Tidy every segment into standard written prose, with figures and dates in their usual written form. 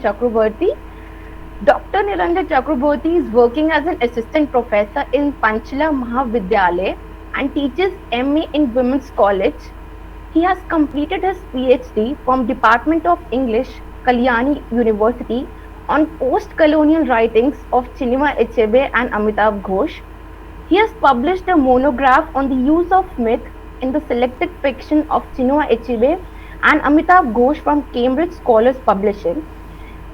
Chakraborty. Dr. Nilanjan Chakraborty is working as an assistant professor in Panchla Mahavidyalaya and teaches MA in Women's College. He has completed his PhD from Department of English, Kalyani University on post-colonial writings of Chinua Achebe and Amitabh Ghosh. He has published a monograph on the use of myth in the selected fiction of Chinua Achebe and Amitabh Ghosh from Cambridge Scholars Publishing.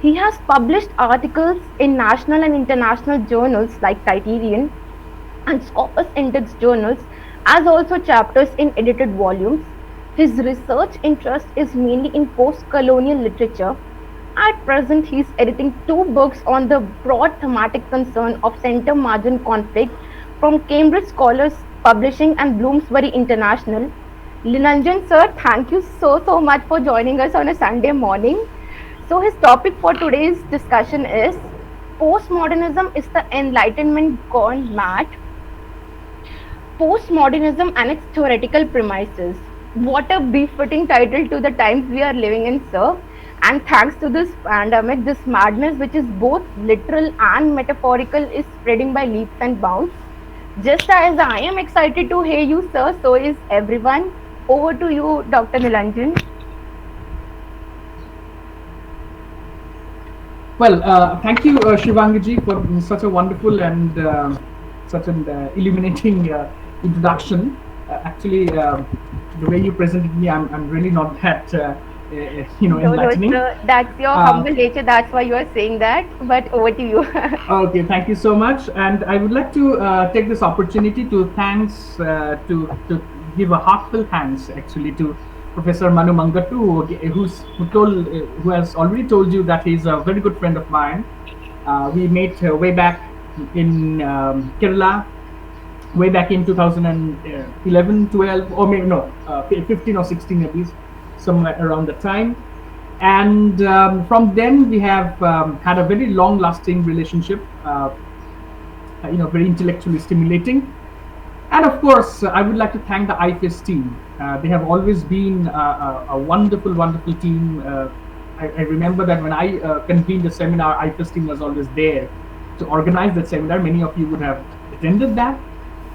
He has published articles in national and international journals like Criterion and Scopus Index journals, as also chapters in edited volumes. His research interest is mainly in post-colonial literature. At present, he is editing two books on the broad thematic concern of center margin conflict from Cambridge Scholars Publishing and Bloomsbury International. Nilanjan sir, thank you so much for joining us on a Sunday morning. So his topic for today's discussion is Postmodernism is the Enlightenment gone mad. Postmodernism and its theoretical premises. What a befitting title to the times we are living in, sir. And thanks to this pandemic, this madness, which is both literal and metaphorical, is spreading by leaps and bounds. Just as I am excited to hear you, sir, so is everyone. Over to you, Dr. Nilanjan. Well, thank you, Shivangaji, for such a wonderful and such an illuminating introduction. Actually, the way you presented me, I'm really not that, enlightening. No, that's your humble nature. That's why you are saying that. But over to you. Okay, thank you so much. And I would like to take this opportunity to to give a heartfelt thanks actually to Professor Manu Mangattu, who has already told you that he's a very good friend of mine. We met way back in Kerala, way back in 2011, 12, or maybe no, 15 or 16 at least, somewhere around the time. And from then we have had a very long-lasting relationship, very intellectually stimulating. And of course, I would like to thank the AIFEST team. They have always been a wonderful, wonderful team. I remember that when I convened the seminar, AIFEST team was always there to organize that seminar. Many of you would have attended that.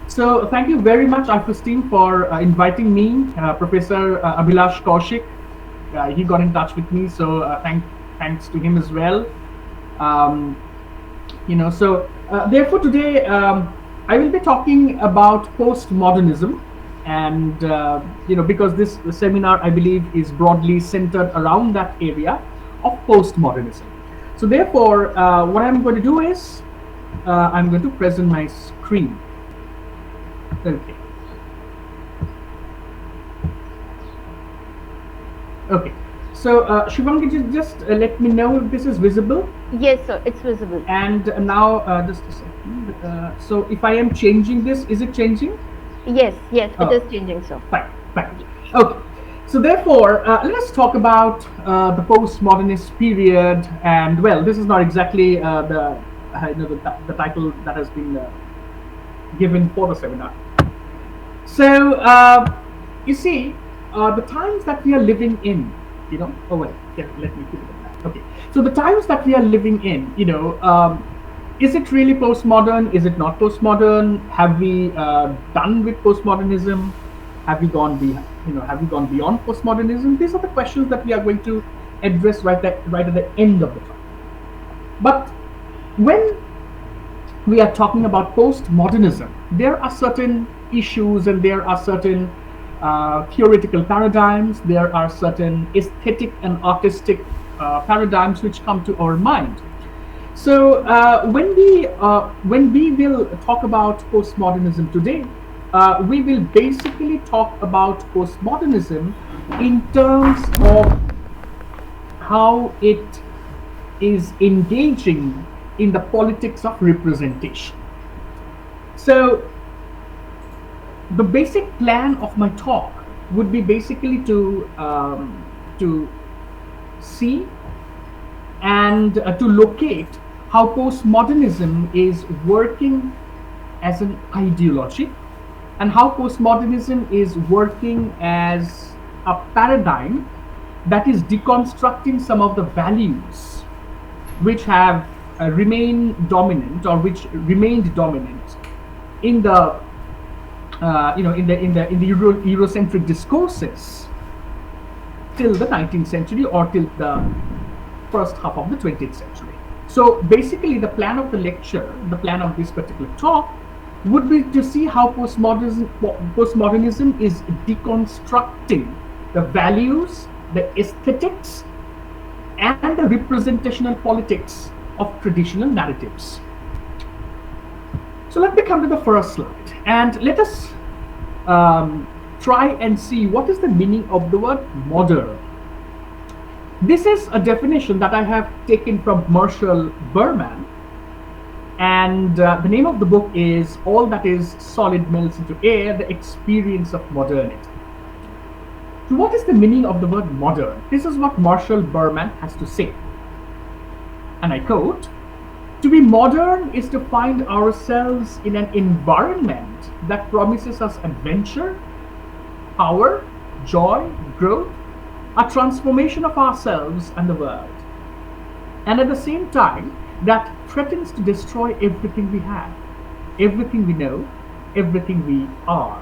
So thank you very much, AIFEST team, for inviting me. Professor Abhilash Kaushik, he got in touch with me, so thanks to him as well. Therefore today, I will be talking about postmodernism, and because this seminar, I believe, is broadly centered around that area of postmodernism. So therefore, what I'm going to do is I'm going to present my screen. Okay. Okay. So Shivangi, just let me know if this is visible. Yes, sir, it's visible. And now, just a second. So if I am changing this, is it changing? Yes, it is changing, sir. Fine. Okay. So therefore, let us talk about the postmodernist period. And well, this is not exactly the title that has been given for the seminar. So you see, the times that we are living in, let me put it like that. Okay, so the times that we are living in, is it really postmodern? Is it not postmodern? Have we done with postmodernism? Have we gone beyond postmodernism? These are the questions that we are going to address right at the end of the talk. But when we are talking about postmodernism, there are certain issues and there are certain theoretical paradigms, there are certain aesthetic and artistic paradigms which come to our mind. So when we will talk about postmodernism today, we will basically talk about postmodernism in terms of how it is engaging in the politics of representation. So the basic plan of my talk would be basically to see and to locate how postmodernism is working as an ideology and how postmodernism is working as a paradigm that is deconstructing some of the values which have remained dominant, or which remained dominant in the Eurocentric discourses till the 19th century, or till the first half of the 20th century. So basically, the plan of the lecture, the plan of this particular talk, would be to see how postmodernism is deconstructing the values, the aesthetics, and the representational politics of traditional narratives. So let me come to the first slide, and let us try and see what is the meaning of the word modern. This is a definition that I have taken from Marshall Berman, and the name of the book is All That Is Solid Melts into Air, The Experience of Modernity. So what is the meaning of the word modern? This is what Marshall Berman has to say, and I quote, "To be modern is to find ourselves in an environment that promises us adventure, power, joy, growth, a transformation of ourselves and the world, and at the same time that threatens to destroy everything we have, everything we know, everything we are.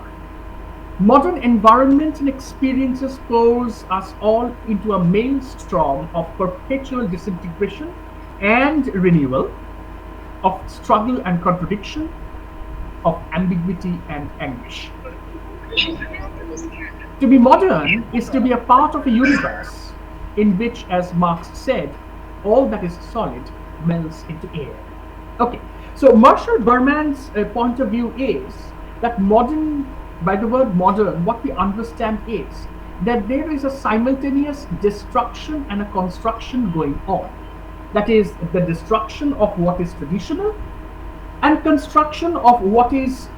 Modern environments and experiences force us all into a maelstrom of perpetual disintegration and renewal, of struggle and contradiction, of ambiguity and anguish. To be modern is to be a part of a universe in which, as Marx said, all that is solid melts into air." Okay, so Marshall Berman's point of view is that modern, by the word modern, what we understand is that there is a simultaneous destruction and a construction going on. That is, the destruction of what is traditional and construction of what is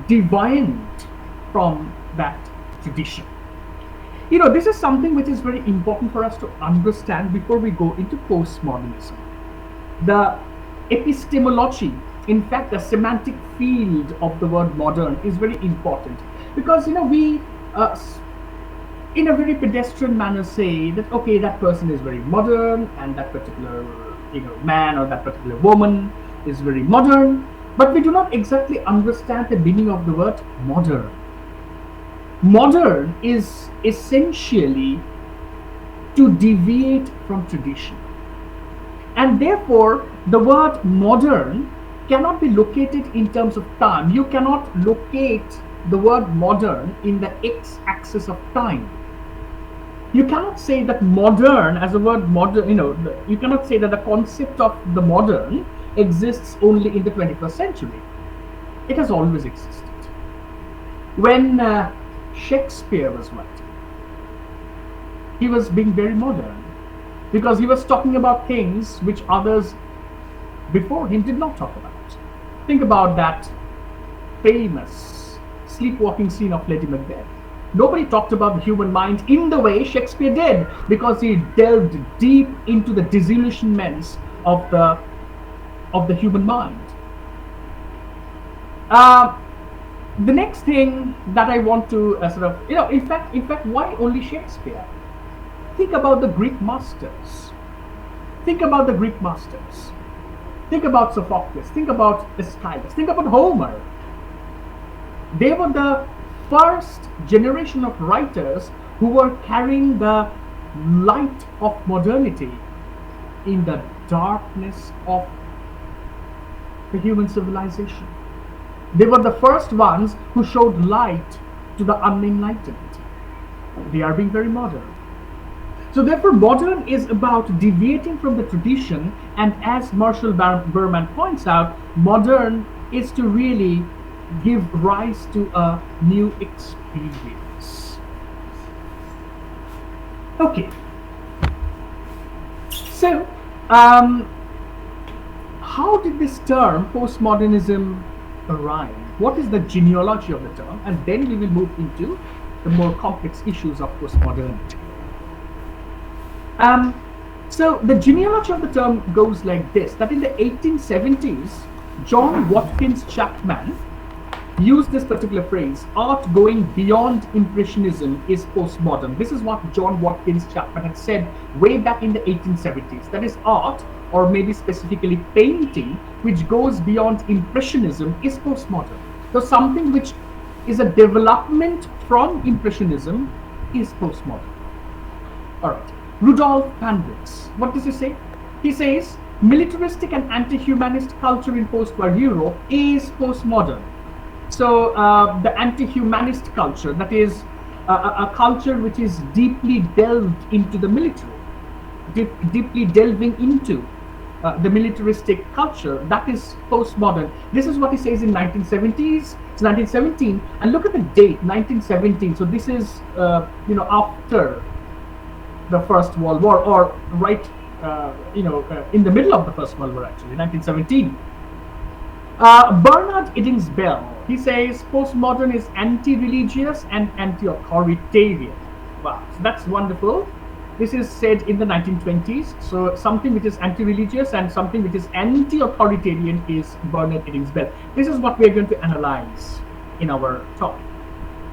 deviant from that tradition. This is something which is very important for us to understand before we go into postmodernism. The epistemology, in fact, the semantic field of the word modern is very important, because we in a very pedestrian manner say that, okay, that person is very modern, and that particular man or that particular woman is very modern, but we do not exactly understand the meaning of the word modern. Modern is essentially to deviate from tradition, and therefore the word modern cannot be located in terms of time. You cannot locate the word modern in the x-axis of time. You cannot say that modern, as a word modern, you cannot say that the concept of the modern exists only in the 21st century. It has always existed. When Shakespeare was writing, he was being very modern, because he was talking about things which others before him did not talk about. Think about that famous sleepwalking scene of Lady Macbeth. Nobody talked about the human mind in the way Shakespeare did, because he delved deep into the disillusionments of the human mind. The next thing that I want to in fact, why only Shakespeare? Think about the Greek masters. Think about the Greek masters. Think about Sophocles. Think about Aeschylus. Think about Homer. They were the first generation of writers who were carrying the light of modernity in the darkness of the human civilization. They were the first ones who showed light to the unenlightened. They are being very modern. So therefore, modern is about deviating from the tradition, and as Marshall Berman points out, modern is to really give rise to a new experience. Okay. So, how did this term postmodernism arrive? What is the genealogy of the term? And then we will move into the more complex issues of postmodernity. So the genealogy of the term goes like this: that in the 1870s, John Watkins Chapman use this particular phrase, art going beyond impressionism is postmodern. This is what John Watkins Chapman had said way back in the 1870s. That is, art, or maybe specifically painting, which goes beyond impressionism is postmodern. So something which is a development from impressionism is postmodern. All right. Rudolf Panwitz, what does he say? He says militaristic and anti-humanist culture in post-war Europe is postmodern. So the anti-humanist culture, that is a culture which is deeply delved into the military, deeply delving into the militaristic culture, that is postmodern. This is what he says in 1970s. It's 1917, and look at the date, 1917. So this is after the First World War, or right in the middle of the First World War, actually, 1917. Bernard Eddings Bell, he says postmodern is anti-religious and anti-authoritarian. Wow, so that's wonderful. This is said in the 1920s. So something which is anti-religious and something which is anti-authoritarian is Bernard Eddings Bell. This is what we are going to analyze in our talk.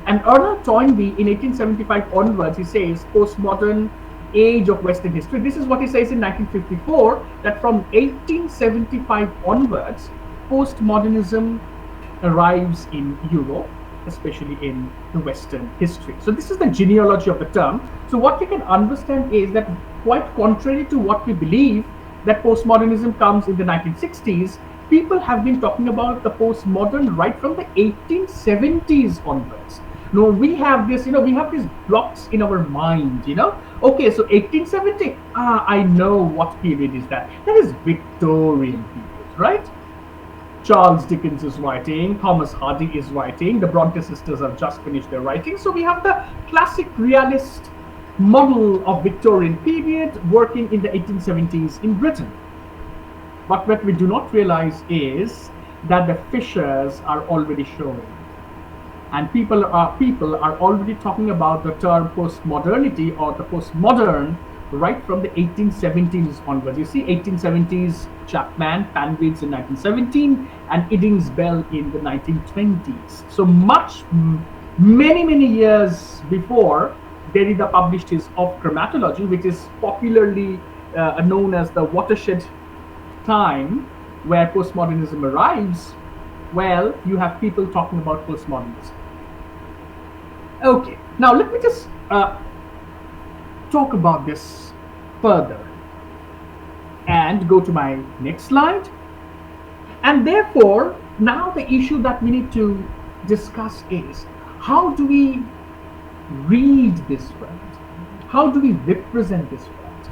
And Ernest Toynbee, in 1875 onwards, he says postmodern age of Western history. This is what he says in 1954, that from 1875 onwards, postmodernism arrives in Europe, especially in the Western history. So this is the genealogy of the term. So what we can understand is that, quite contrary to what we believe, that postmodernism comes in the 1960s, people have been talking about the postmodern right from the 1870s onwards. No, we have this, we have these blocks in our mind, Okay, so 1870, I know what period is that. That is Victorian period, right? Charles Dickens is writing, Thomas Hardy is writing, the Bronte sisters have just finished their writing. So we have the classic realist model of Victorian period working in the 1870s in Britain. But what we do not realize is that the fissures are already showing. And people are already talking about the term postmodernity or the postmodern right from the 1870s onwards. You see, 1870s, Chapman, Panwitz in 1917, and Eddings Bell in the 1920s. So many years before Derrida published his Of Chromatology, which is popularly known as the watershed time where postmodernism arrives. Well, you have people talking about postmodernism. Okay, now let me just talk about this further and go to my next slide. And therefore, now the issue that we need to discuss is, how do we read this word? How do we represent this word?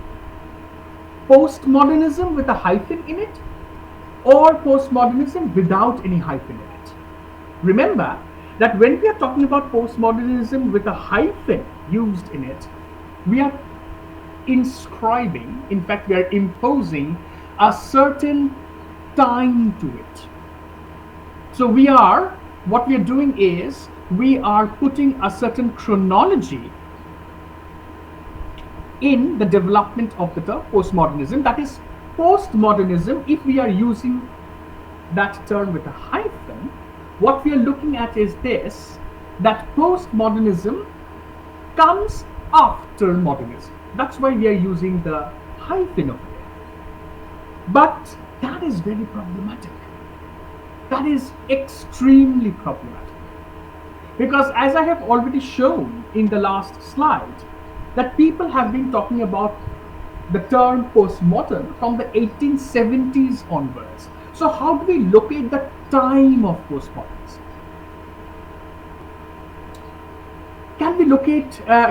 Postmodernism with a hyphen in it, or postmodernism without any hyphen in it? Remember that when we are talking about postmodernism with a hyphen used in it, we are inscribing, in fact, we are imposing a certain time to it. So what we are doing is, we are putting a certain chronology in the development of the term postmodernism. That is, postmodernism, if we are using that term with a hyphen, what we are looking at is this, that postmodernism comes after modernism. That's why we are using the hyphen over there. But that is very problematic. That is extremely problematic. Because as I have already shown in the last slide, that people have been talking about the term postmodern from the 1870s onwards. So how do we locate the time of postmodernism?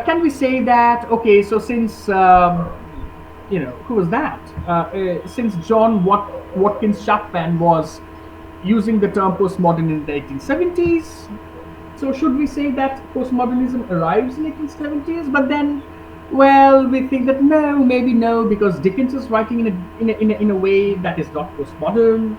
Can we say that, okay, so since, who was that? Since John Watkins Chapman was using the term postmodern in the 1870s, so should we say that postmodernism arrives in 1870s? But then, well, we think that no, maybe no, because Dickens is writing in a way that is not postmodern.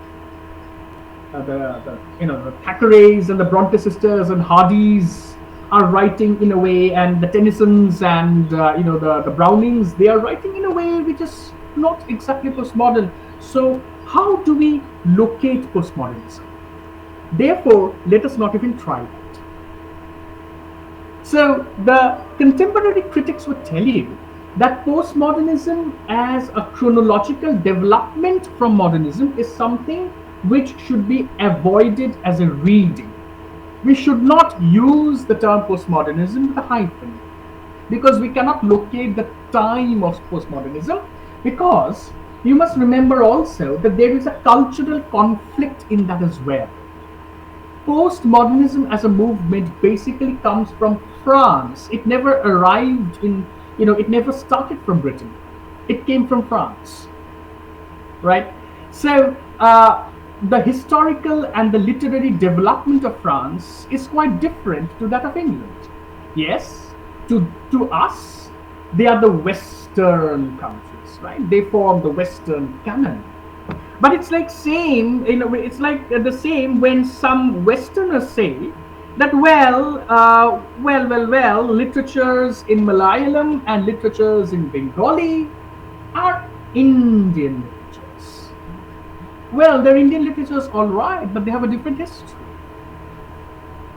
The Thackeray's and the Bronte sisters and Hardys are writing in a way, and the Tennysons and the Brownings, they are writing in a way which is not exactly postmodern. So how do we locate postmodernism? Therefore, let us not even try that. So the contemporary critics would tell you that postmodernism as a chronological development from modernism is something which should be avoided as a reading. We should not use the term postmodernism with a hyphen, because we cannot locate the time of postmodernism, because you must remember also that there is a cultural conflict in that as well. Postmodernism as a movement basically comes from France. It never arrived in, it never started from Britain. It came from France, right? So the historical and the literary development of France is quite different to that of England. Yes, to us, they are the Western countries, right? They form the Western canon. But it's like same, it's like the same when some Westerners say that, literatures in Malayalam and literatures in Bengali are Indian literatures. Well, they're Indian literatures, all right, but they have a different history,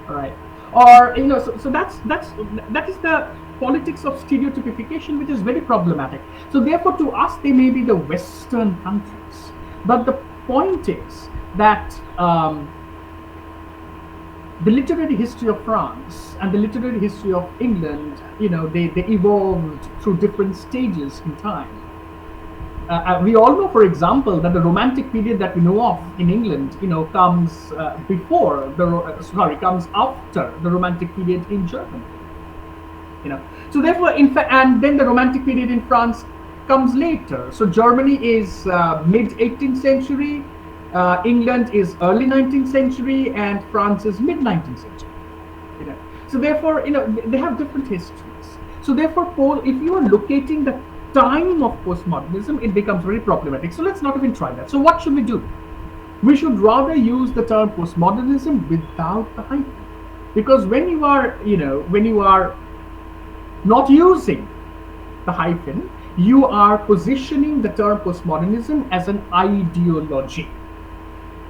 all right? Or so that is the politics of stereotypification, which is very problematic. So therefore, to us, they may be the Western countries, but the point is that the literary history of France and the literary history of England, they evolved through different stages in time. We all know, for example, that the Romantic period that we know of in England, comes comes after the Romantic period in Germany. So therefore, in fact, and then the Romantic period in France comes later. So Germany is mid 18th century, England is early 19th century, and France is mid 19th century. So therefore, they have different histories. So therefore, Paul, if you are locating the time of postmodernism, it becomes very problematic. So let's not even try that. So what should we do? We should rather use the term postmodernism without the hyphen, because when you are not using the hyphen, you are positioning the term postmodernism as an ideology.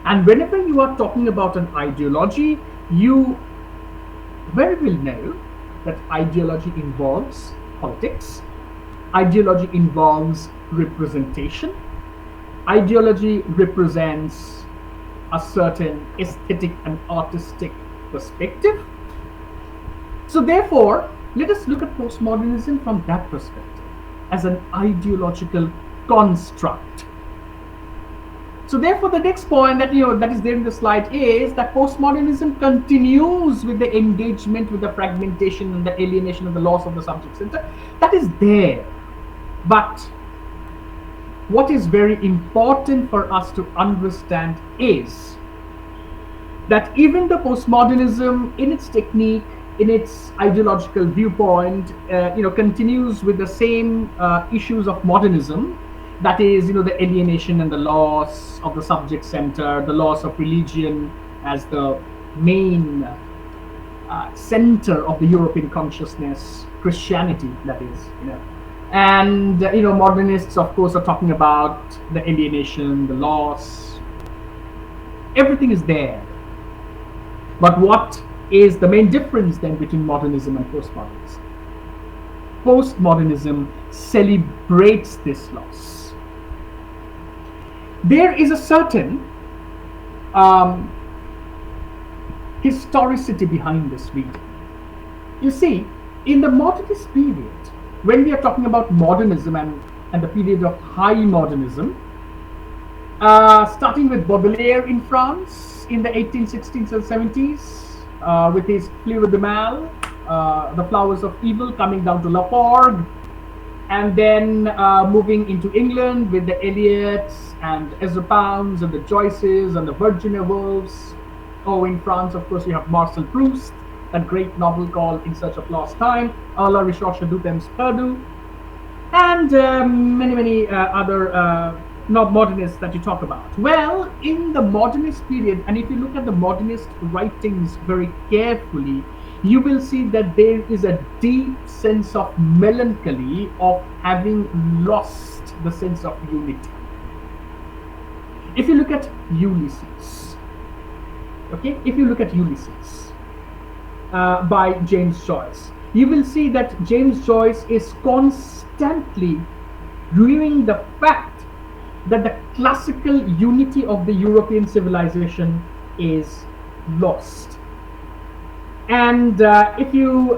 And whenever you are talking about an ideology, you very well know that ideology involves politics, ideology involves representation, ideology represents a certain aesthetic and artistic perspective. So therefore, let us look at postmodernism from that perspective, as an ideological construct. So therefore, the next point that is there in the slide is that postmodernism continues with the engagement with the fragmentation and the alienation of the loss of the subject center. That is there. But what is very important for us to understand is that even the postmodernism, in its technique, in its ideological viewpoint, continues with the same issues of modernism. That is, the alienation and the loss of the subject center, the loss of religion as the main center of the European consciousness, Christianity, that is, And modernists, of course, are talking about the alienation, the loss. Everything is there. But what is the main difference then between modernism and postmodernism? Postmodernism celebrates this loss. There is a certain historicity behind this reading. You see, in the modernist period, when we are talking about modernism and the period of high modernism, starting with Baudrillard in France in the 1860s and 70s, with his Fleur de Mal, the Flowers of Evil, coming down to La Forgue, and then moving into England with the Eliots and Ezra Pounds and the Joyces and the Virginia Woolfs. Oh, in France, of course, you have Marcel Proust, that great novel called In Search of Lost Time, La Recherche du Temps Perdu, and many other modernists that you talk about. Well, in the modernist period, and if you look at the modernist writings very carefully, you will see that there is a deep sense of melancholy of having lost the sense of unity. If you look at Ulysses, Okay, if you look at Ulysses by James Joyce, you will see that James Joyce is constantly reviewing the fact that the classical unity of the European civilization is lost. And if you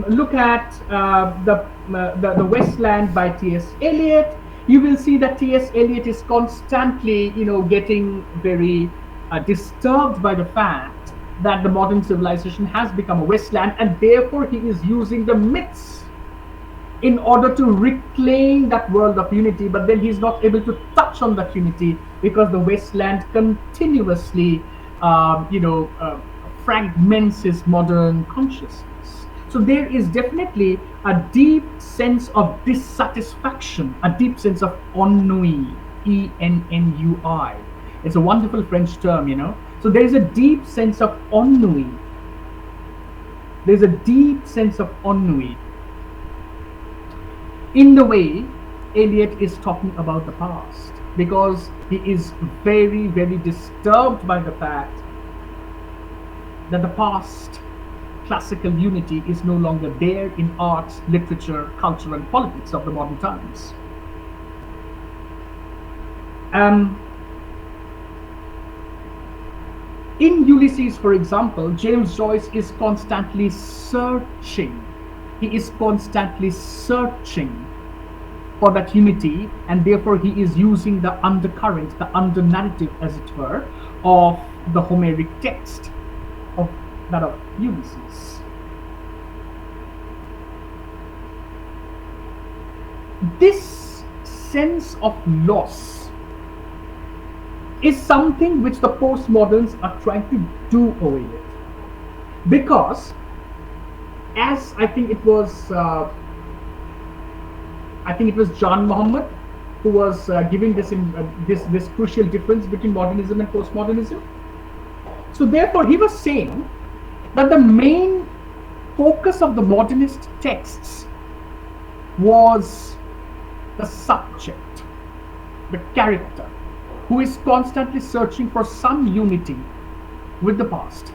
look at the Westland by T.S. Eliot, you will see that T.S. Eliot is constantly, getting very disturbed by the fact that the modern civilization has become a Westland, and therefore he is using the myths in order to reclaim that world of unity. But then he's not able to touch on that unity because the Westland continuously, fragments his modern consciousness. So there is definitely a deep sense of dissatisfaction, a deep sense of ennui, ennui. It's a wonderful French term. So there is a deep sense of ennui. There's a deep sense of ennui in the way Eliot is talking about the past, because he is very, very disturbed by the fact that the past classical unity is no longer there in arts, literature, culture, and politics of the modern times. In Ulysses, for example, James Joyce is constantly searching. He is constantly searching for that unity, and therefore he is using the undercurrent, the under-narrative, as it were, of the Homeric text, of that of Ulysses. This sense of loss is something which the postmoderns are trying to do away with, because, as I think it was John Muhammad who was giving this crucial difference between modernism and postmodernism. So therefore he was saying that the main focus of the modernist texts was the subject, the character, who is constantly searching for some unity with the past.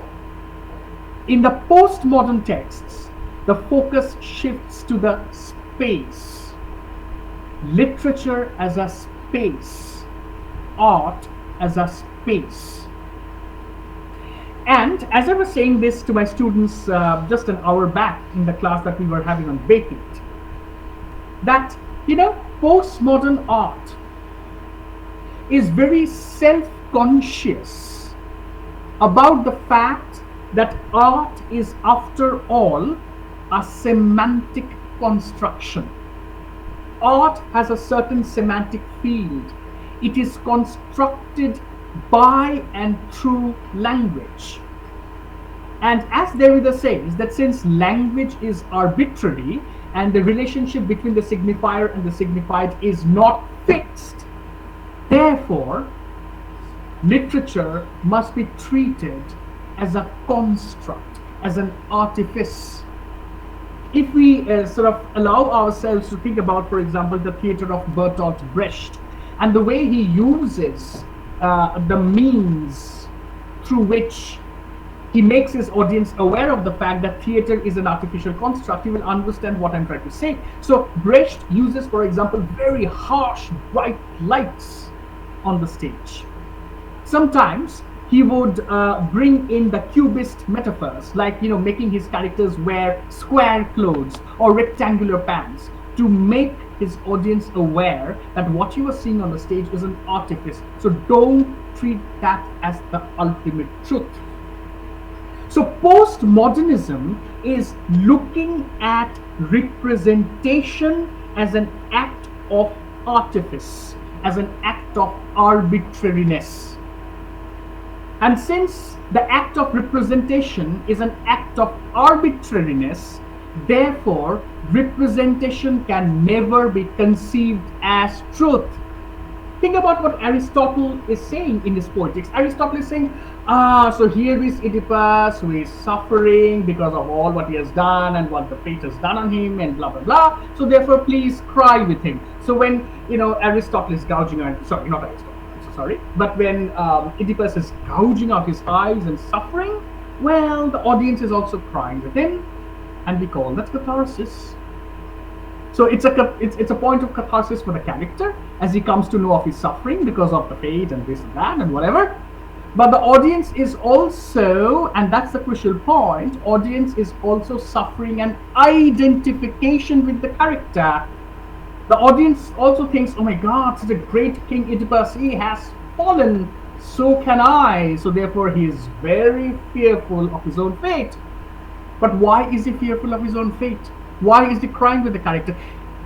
In the postmodern texts, the focus shifts to the space, literature as a space, art as a space. And as I was saying this to my students just an hour back in the class that we were having on Baking, that postmodern art is very self-conscious about the fact that art is, after all, a semantic construction. Art has a certain semantic field. It is constructed by and through language. And as Derrida says, that since language is arbitrary and the relationship between the signifier and the signified is not fixed, therefore, literature must be treated as a construct, as an artifice. If we sort of allow ourselves to think about, for example, the theater of Bertolt Brecht and the way he uses the means through which he makes his audience aware of the fact that theater is an artificial construct, you will understand what I'm trying to say. So Brecht uses, for example, very harsh, bright lights on the stage. Sometimes he would bring in the cubist metaphors, like making his characters wear square clothes or rectangular pants, to make his audience aware that what you are seeing on the stage is an artifice. So don't treat that as the ultimate truth. So postmodernism is looking at representation as an act of artifice, as an act of arbitrariness. And since the act of representation is an act of arbitrariness, therefore representation can never be conceived as truth. Think about what Aristotle is saying in his Poetics. Aristotle is saying, so here is Oedipus who is suffering because of all what he has done and what the fate has done on him and blah, blah, blah. So therefore, please cry with him. So when, Aristotle is gouging, sorry, not Aristotle, I'm so sorry, but when Oedipus is gouging out his eyes and suffering, well, the audience is also crying with him, and we call that catharsis. So it's a point of catharsis for the character as he comes to know of his suffering because of the fate and this and that and whatever. But the audience is also, and that's the crucial point, audience is also suffering an identification with the character. The audience also thinks, oh my God, such a great King Oedipus, he has fallen, so can I. So therefore he is very fearful of his own fate. But why is he fearful of his own fate? Why is he crying with the character?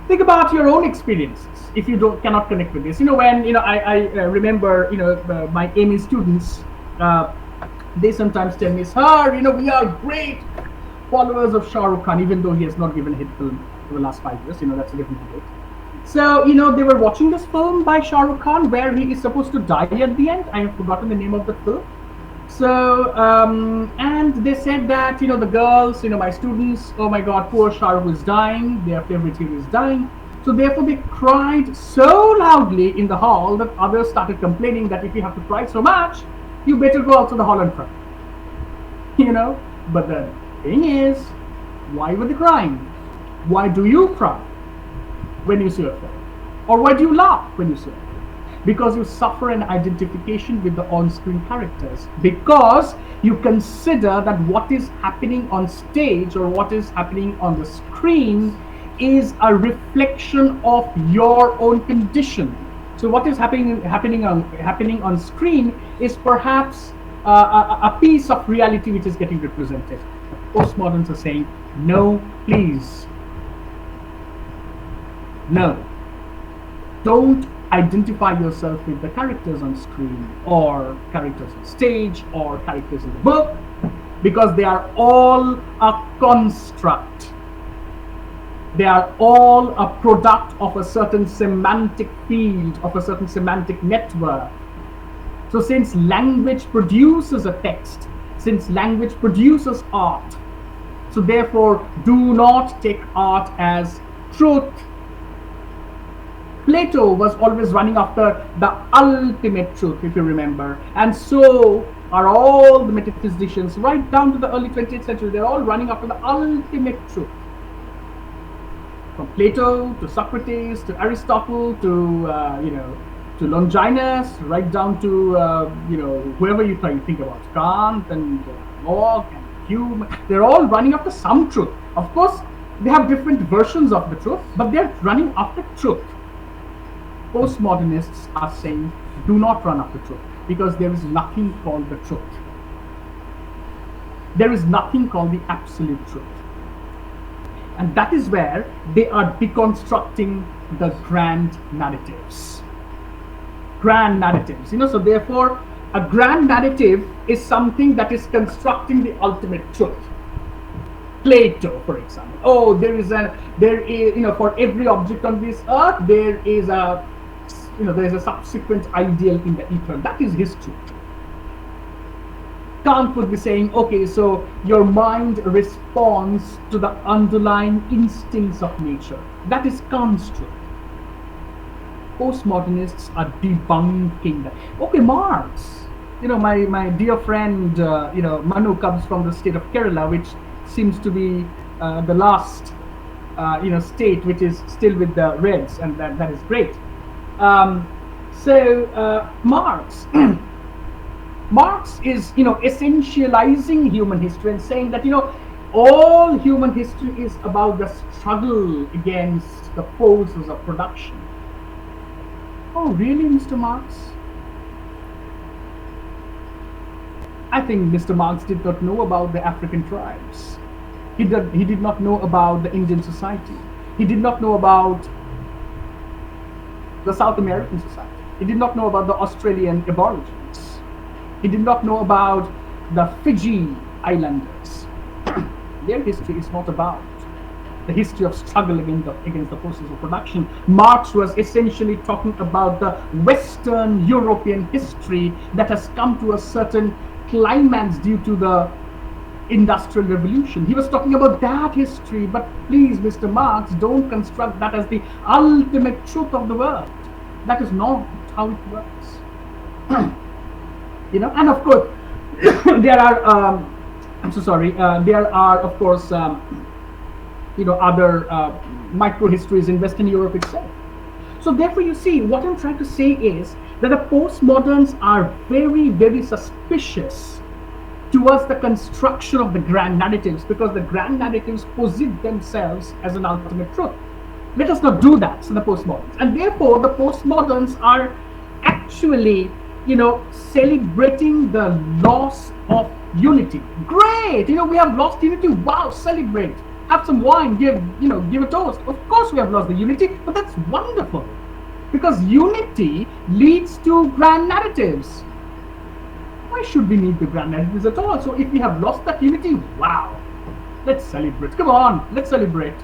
Think about your own experiences. If you cannot connect with this, when I remember my ME students, they sometimes tell me, "Sir, we are great followers of Shah Rukh Khan, even though he has not given a hit film for the last 5 years. That's a different debate." So they were watching this film by Shah Rukh Khan where he is supposed to die at the end. I have forgotten the name of the film. So and they said that the girls, my students, oh my God, poor Shah Rukh is dying, their favorite hero is dying. So therefore they cried so loudly in the hall that others started complaining that if you have to cry so much, you better go out to the hall and cry. But the thing is, why were they crying? Why do you cry when you see a film? Or why do you laugh when you see a film? Because you suffer an identification with the on-screen characters, because you consider that what is happening on stage or what is happening on the screen is a reflection of your own condition. So what is happening on screen is perhaps a piece of reality which is getting represented. Postmoderns are saying, no, please, no, don't identify yourself with the characters on screen or characters on stage or characters in the book, because they are all a construct. They are all a product of a certain semantic field, of a certain semantic network. So since language produces a text, since language produces art, so therefore do not take art as truth. Plato was always running after the ultimate truth, if you remember, and so are all the metaphysicians right down to the early 20th century. They're all running after the ultimate truth. From Plato to Socrates to Aristotle to Longinus, right down to whoever you think about, Kant and Locke and Hume. They're all running after some truth. Of course, they have different versions of the truth, but they're running after truth. Postmodernists are saying, do not run after truth, because there is nothing called the truth. There is nothing called the absolute truth. And that is where they are deconstructing the grand narratives. Grand narratives. So therefore, a grand narrative is something that is constructing the ultimate truth. Plato, for example. Oh, there is for every object on this earth, there is a subsequent ideal in the ether. That is his truth. Kant would be saying, okay, so your mind responds to the underlying instincts of nature. That is Kant's truth. Postmodernists are debunking that. Okay, Marx. My dear friend, Manu comes from the state of Kerala, which seems to be the last, state which is still with the Reds, and that is great. Marx. Marx is, essentializing human history and saying that, all human history is about the struggle against the forces of production. Oh, really, Mr. Marx? I think Mr. Marx did not know about the African tribes. He did not know about the Indian society. He did not know about the South American society. He did not know about the Australian aborigines. He did not know about the Fiji islanders. Their history is not about the history of struggle against the forces of production. Marx was essentially talking about the Western European history that has come to a certain climax due to the Industrial Revolution. He was talking about that history, but please, Mr. Marx, don't construct that as the ultimate truth of the world. That is not how it works. And of course, there are. I'm so sorry. There are, of course, other micro histories in Western Europe itself. So therefore, you see, what I'm trying to say is that the postmoderns are very, very suspicious towards the construction of the grand narratives, because the grand narratives posit themselves as an ultimate truth. Let us not do that, so the postmoderns. And therefore, the postmoderns are actually, celebrating the loss of unity. Great! We have lost unity. Wow, celebrate. Have some wine, give a toast. Of course we have lost the unity, but that's wonderful. Because unity leads to grand narratives. Why should we need the grand narratives at all? So if we have lost that unity, wow, let's celebrate. Come on, let's celebrate.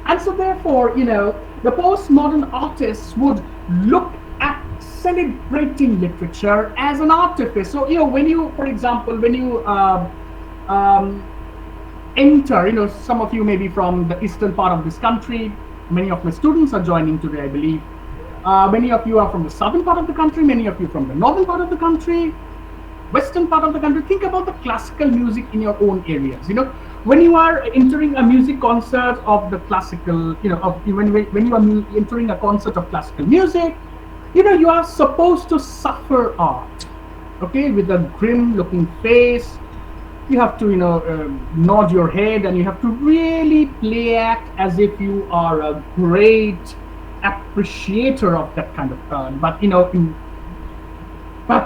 And so therefore, the postmodern artists would look at celebrating literature as an artifice. So, when you, for example, when you enter, some of you may be from the eastern part of this country. Many of my students are joining today, I believe. Many of you are from the southern part of the country, many of you from the northern part of the country, western part of the country. Think about the classical music in your own areas. When you are entering a music concert of the classical, when you are entering a concert of classical music, you are supposed to suffer art, okay, with a grim looking face. You have to, nod your head, and you have to really play act as if you are a great appreciator of that kind of turn. But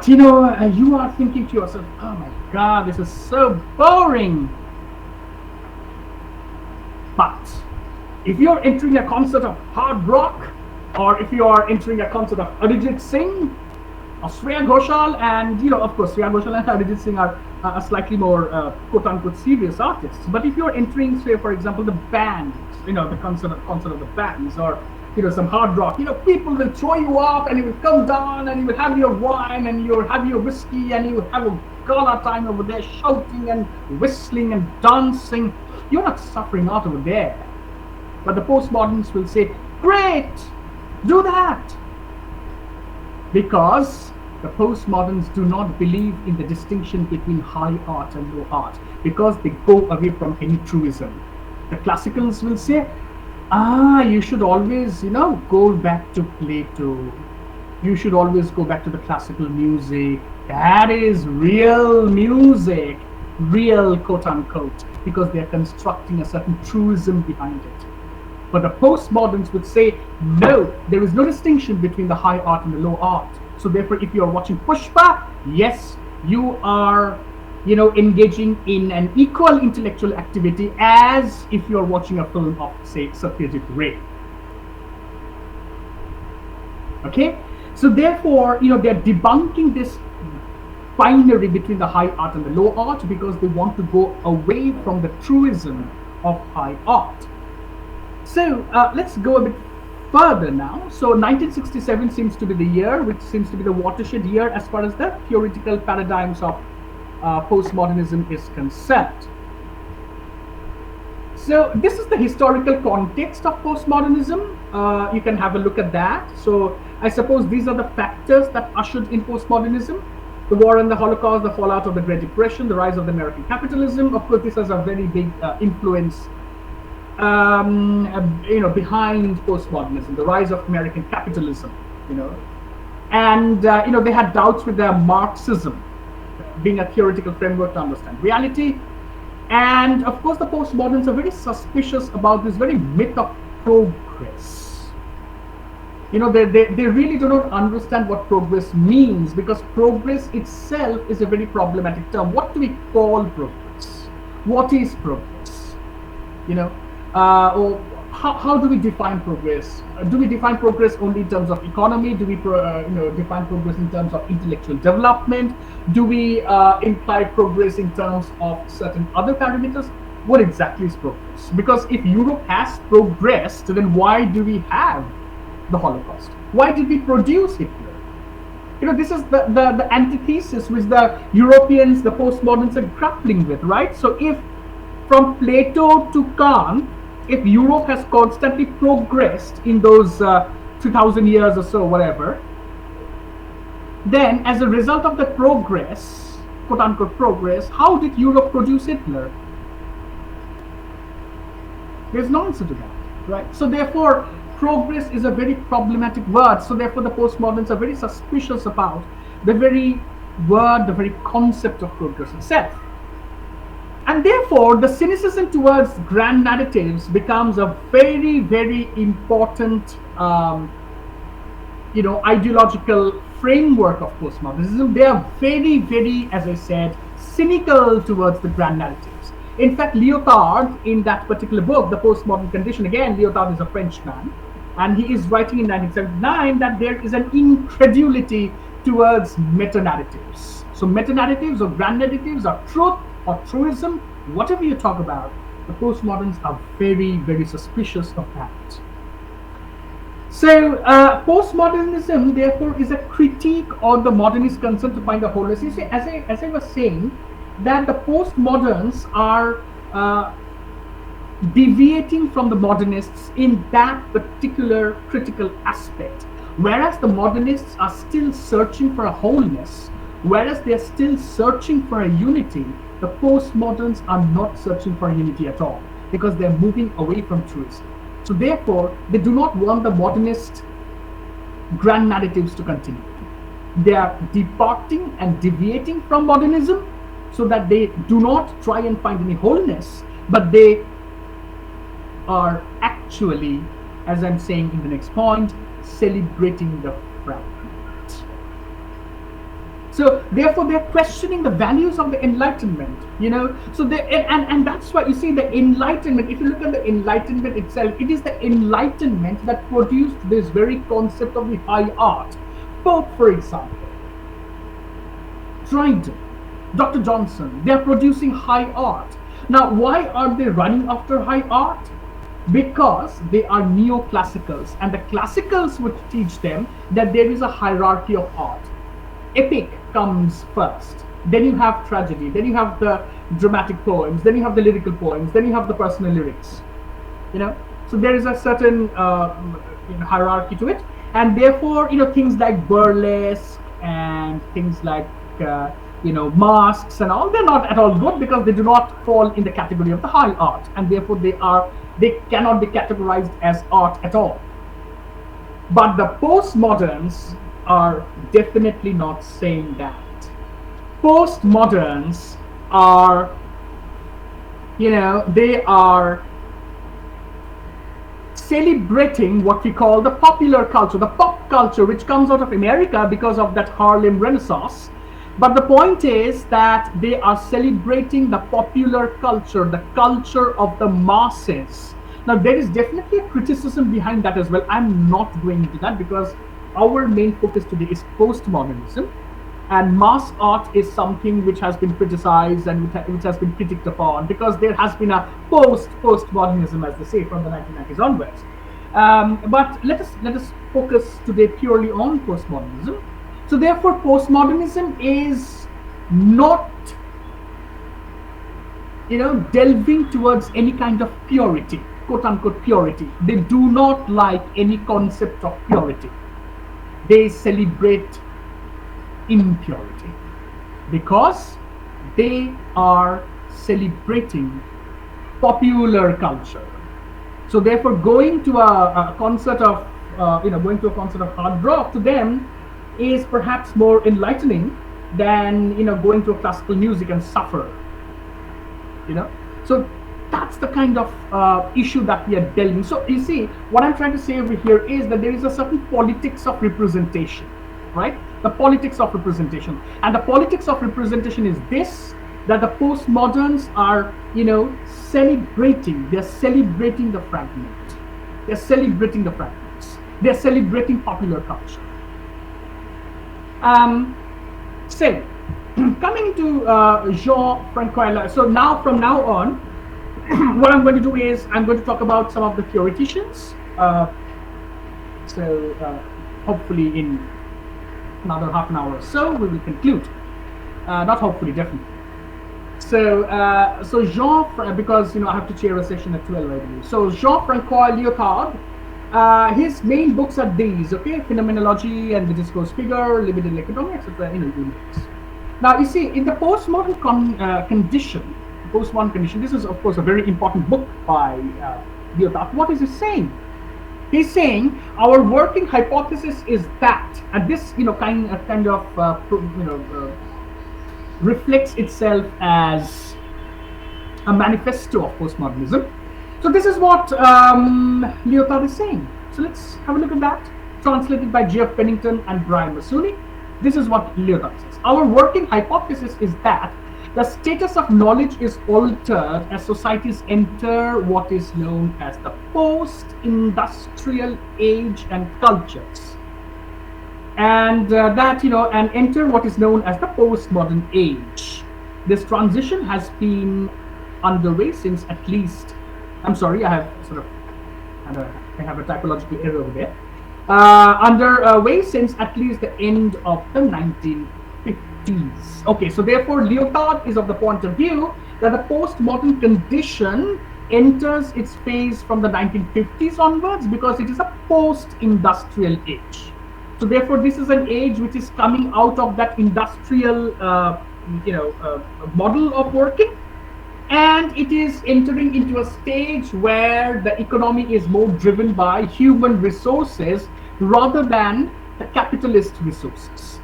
you are thinking to yourself, oh my God, this is so boring. But if you're entering a concert of hard rock, or if you are entering a concert of Arijit Singh or Shreya Ghoshal, and of course Shreya Ghoshal and Arijit Singh are slightly more quote-unquote serious artists. But if you're entering, say, for example, the bands, the concert of the bands, or some hard rock, people will throw you up, and you will come down, and you will have your wine, and you will have your whiskey, and you will have a gala time over there, shouting and whistling and dancing. You're not suffering out over there. But the postmoderns will say, great, do that. Because the postmoderns do not believe in the distinction between high art and low art, because they go away from any truism. The classicals will say, you should always, go back to Plato. You should always go back to the classical music. That is real music, real quote unquote, because they are constructing a certain truism behind it. But the postmoderns would say, no, there is no distinction between the high art and the low art. So therefore, if you are watching Pushpa, yes, you are, engaging in an equal intellectual activity as if you are watching a film of, say, Satyajit Ray. Okay? So therefore, they're debunking this binary between the high art and the low art, because they want to go away from the truism of high art. So let's go a bit further now. So 1967 seems to be the year, which seems to be the watershed year as far as the theoretical paradigms of postmodernism is concerned. So this is the historical context of postmodernism. You can have a look at that. So I suppose these are the factors that ushered in postmodernism: the war and the Holocaust, the fallout of the Great Depression, the rise of the American capitalism. Of course, this has a very big influence behind postmodernism, the rise of American capitalism, and they had doubts with their Marxism being a theoretical framework to understand reality. And of course, the postmoderns are very suspicious about this very myth of progress. They really do not understand what progress means, because progress itself is a very problematic term. What do we call progress? What is progress? Or how do we define progress? Do we define progress only in terms of economy? Do we define progress in terms of intellectual development? Do we imply progress in terms of certain other parameters? What exactly is progress? Because if Europe has progressed, then why do we have the Holocaust? Why did we produce Hitler? This is the antithesis which the Europeans, the postmoderns, are grappling with, right? So if from Plato to Kant, if Europe has constantly progressed in those 2000 years or so, whatever, Then, as a result of the progress, quote unquote progress, how did Europe produce Hitler? There's no answer to that, right? So therefore, progress is a very problematic word. So therefore, the postmoderns are very suspicious about the very word, the very concept of progress itself. And therefore, the cynicism towards grand narratives becomes a very, very important, ideological framework of postmodernism. They are very, very, as I said, cynical towards the grand narratives. In fact, Lyotard, in that particular book, The Postmodern Condition, again, Lyotard is a Frenchman, and he is writing in 1979 that there is an incredulity towards meta-narratives. So meta-narratives or grand narratives or truth or truism, whatever you talk about, the postmoderns are very, very suspicious of that. So postmodernism, therefore, is a critique on the modernist concern to find a wholeness. You see, as I was saying, that the postmoderns are deviating from the modernists in that particular critical aspect, whereas the modernists are still searching for a wholeness, whereas they are still searching for a unity. The postmoderns are not searching for unity at all, because they are moving away from truism. So therefore, they do not want the modernist grand narratives to continue. They are departing and deviating from modernism so that they do not try and find any wholeness, but they are actually, as I'm saying in the next point, celebrating the fragment. So therefore, they're questioning the values of the Enlightenment, So they and that's why you see the Enlightenment. If you look at the Enlightenment itself, it is the Enlightenment that produced this very concept of the high art. Pope, for example, Dryden, Dr. Johnson, they are producing high art. Now, why are they running after high art? Because they are neoclassicals, and the classicals would teach them that there is a hierarchy of art. Epic comes first, then you have tragedy, then you have the dramatic poems, then you have the lyrical poems, then you have the personal lyrics. So there is a certain hierarchy to it, and therefore things like burlesque and things like masks and all, they're not at all good, because they do not fall in the category of the high art, and therefore they cannot be categorized as art at all. But the postmoderns are definitely not saying that. Postmoderns are, they are celebrating what we call the popular culture, the pop culture, which comes out of America because of that Harlem Renaissance. But the point is that they are celebrating the popular culture, the culture of the masses. Now, there is definitely a criticism behind that as well. I'm not going into that, because our main focus today is postmodernism, and mass art is something which has been criticized and which has been critiqued upon, because there has been a postmodernism, as they say, from the 1990s onwards. But let us focus today purely on postmodernism. So therefore, postmodernism is not delving towards any kind of purity, quote unquote purity. They do not like any concept of purity. They celebrate impurity, because they are celebrating popular culture. So therefore, going to a concert of hard rock to them is perhaps more enlightening than going to a classical music and suffer. So that's the kind of issue that we are delving. So you see, what I'm trying to say over here is that there is a certain politics of representation, right? The politics of representation, and the politics of representation is this: that the postmoderns are, celebrating. They're celebrating the fragment. They're celebrating the fragments. They're celebrating popular culture. So, coming to Jean-Francois. So now, from now on, what I'm going to do is I'm going to talk about some of the theoreticians. Hopefully in another half an hour or so, we will conclude. Not hopefully, definitely. So Jean, because I have to chair a session at 12, I believe. So Jean-Francois Lyotard His main books are these, okay, Phenomenology and the Discourse Figure, Limited Economy, etc. You know, books. Now, you see, in the condition, postmodern condition, this is, of course, a very important book by Lyotard. What is he saying? He's saying our working hypothesis is that, and this, you know, kind of, reflects itself as a manifesto of postmodernism. So this is what Lyotard is saying. So let's have a look at that. Translated by Geoff Pennington and Brian Massuni. This is what Lyotard says. Our working hypothesis is that the status of knowledge is altered as societies enter what is known as the post-industrial age and cultures. And and enter what is known as the postmodern age. This transition has been underway since at least, I'm sorry, I have sort of, I have a typological error over there. Underway since at least the end of the 1950s. Okay, so therefore Lyotard is of the point of view that the postmodern condition enters its phase from the 1950s onwards because it is a post-industrial age. So therefore this is an age which is coming out of that industrial model of working, and it is entering into a stage where the economy is more driven by human resources rather than the capitalist resources,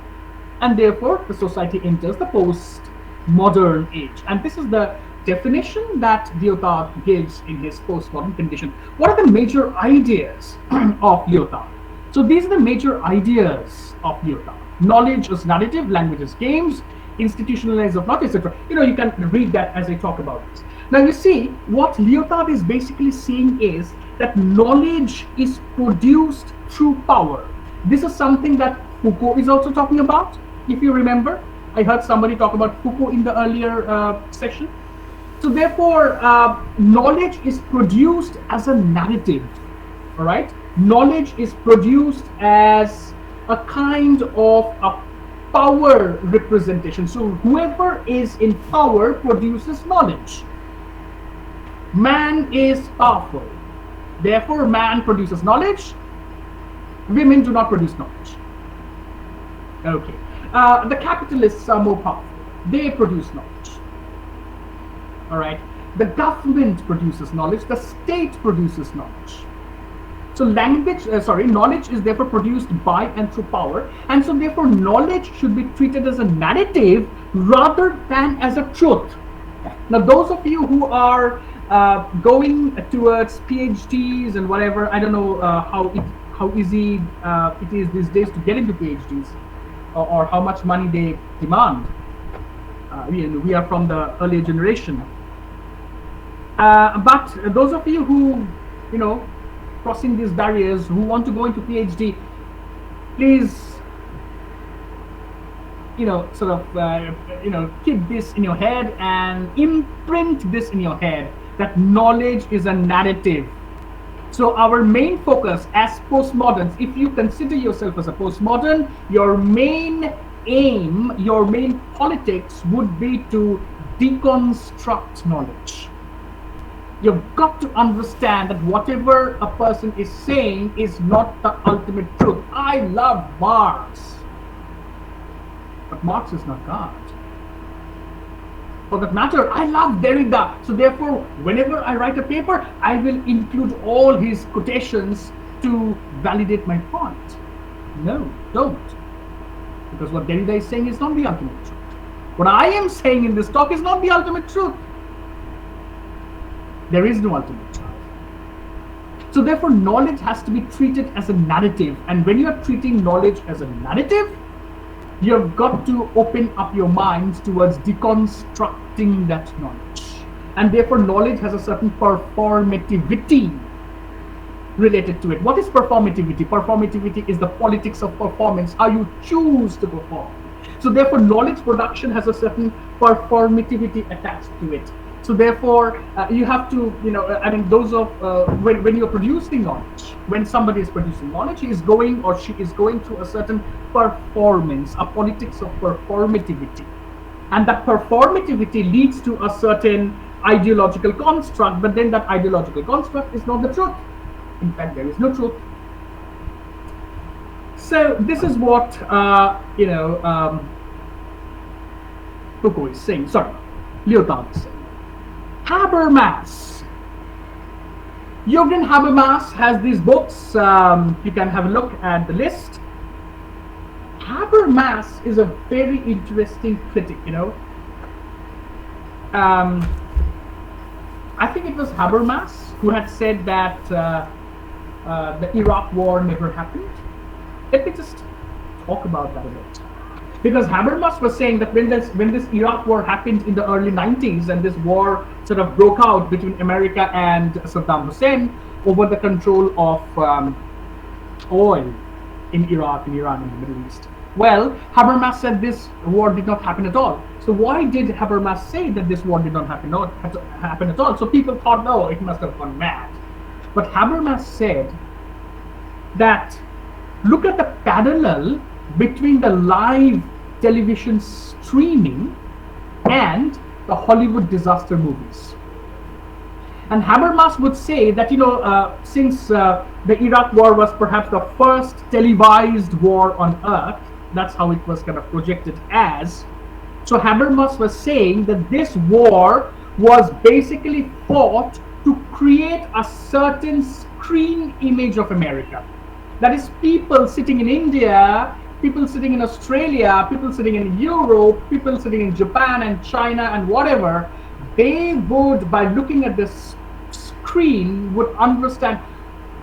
and therefore the society enters the post-modern age. And this is the definition that Lyotard gives in his postmodern condition. What are the major ideas of Lyotard? So these are the major ideas of Lyotard. Knowledge as narrative, language as games, institutionalized of knowledge, etc. You know, you can read that as I talk about this. Now you see, what Lyotard is basically saying is that knowledge is produced through power. This is something that Foucault is also talking about. If you remember, I heard somebody talk about Foucault in the earlier session. So therefore, knowledge is produced as a narrative, all right? Knowledge is produced as a kind of a power representation. So whoever is in power produces knowledge. Man is powerful. Therefore, man produces knowledge. Women do not produce knowledge. Okay. The capitalists are more powerful. They produce knowledge. All right. The government produces knowledge. The state produces knowledge. So knowledge is therefore produced by and through power, and so therefore knowledge should be treated as a narrative rather than as a truth. Now, those of you who are going towards PhDs and whatever, I don't know how easy it is these days to get into PhDs, or how much money they demand. We are from the earlier generation, but those of you who, crossing these barriers, who want to go into PhD, please, keep this in your head and imprint this in your head, that knowledge is a narrative. So our main focus as postmoderns, if you consider yourself as a postmodern, your main aim, your main politics would be to deconstruct knowledge. You've got to understand that whatever a person is saying is not the ultimate truth. I love Marx, but Marx is not God. For that matter, I love Derrida. So therefore, whenever I write a paper, I will include all his quotations to validate my point. No, don't. Because what Derrida is saying is not the ultimate truth. What I am saying in this talk is not the ultimate truth. There is no ultimate truth. So therefore, knowledge has to be treated as a narrative. And when you are treating knowledge as a narrative, you've got to open up your minds towards deconstructing that knowledge. And therefore, knowledge has a certain performativity related to it. What is performativity? Performativity is the politics of performance, how you choose to perform. So therefore, knowledge production has a certain performativity attached to it. So therefore, you have to, those of, when you're producing knowledge, when somebody is producing knowledge, he is going or she is going through a certain performance, a politics of performativity. And that performativity leads to a certain ideological construct, but then that ideological construct is not the truth. In fact, there is no truth. So this is what Foucault is saying. Sorry, Lyotard is saying. Habermas. Jürgen Habermas has these books. You can have a look at the list. Habermas is a very interesting critic. I think it was Habermas who had said that the Iraq War never happened. Let me just talk about that a bit. Because Habermas was saying that when this Iraq War happened in the early 90s, and this war sort of broke out between America and Saddam Hussein over the control of oil in Iraq, in Iran, in the Middle East. Well, Habermas said this war did not happen at all. So why did Habermas say that this war did not happen at all? So people thought, no, it must have gone mad. But Habermas said that look at the parallel between the live television streaming and the Hollywood disaster movies. And Habermas would say that, since the Iraq War was perhaps the first televised war on earth, that's how it was kind of projected as. So Habermas was saying that this war was basically fought to create a certain screen image of America. That is, people sitting in India, people sitting in Australia, people sitting in Europe, people sitting in Japan and China and whatever, they would, by looking at this screen, would understand,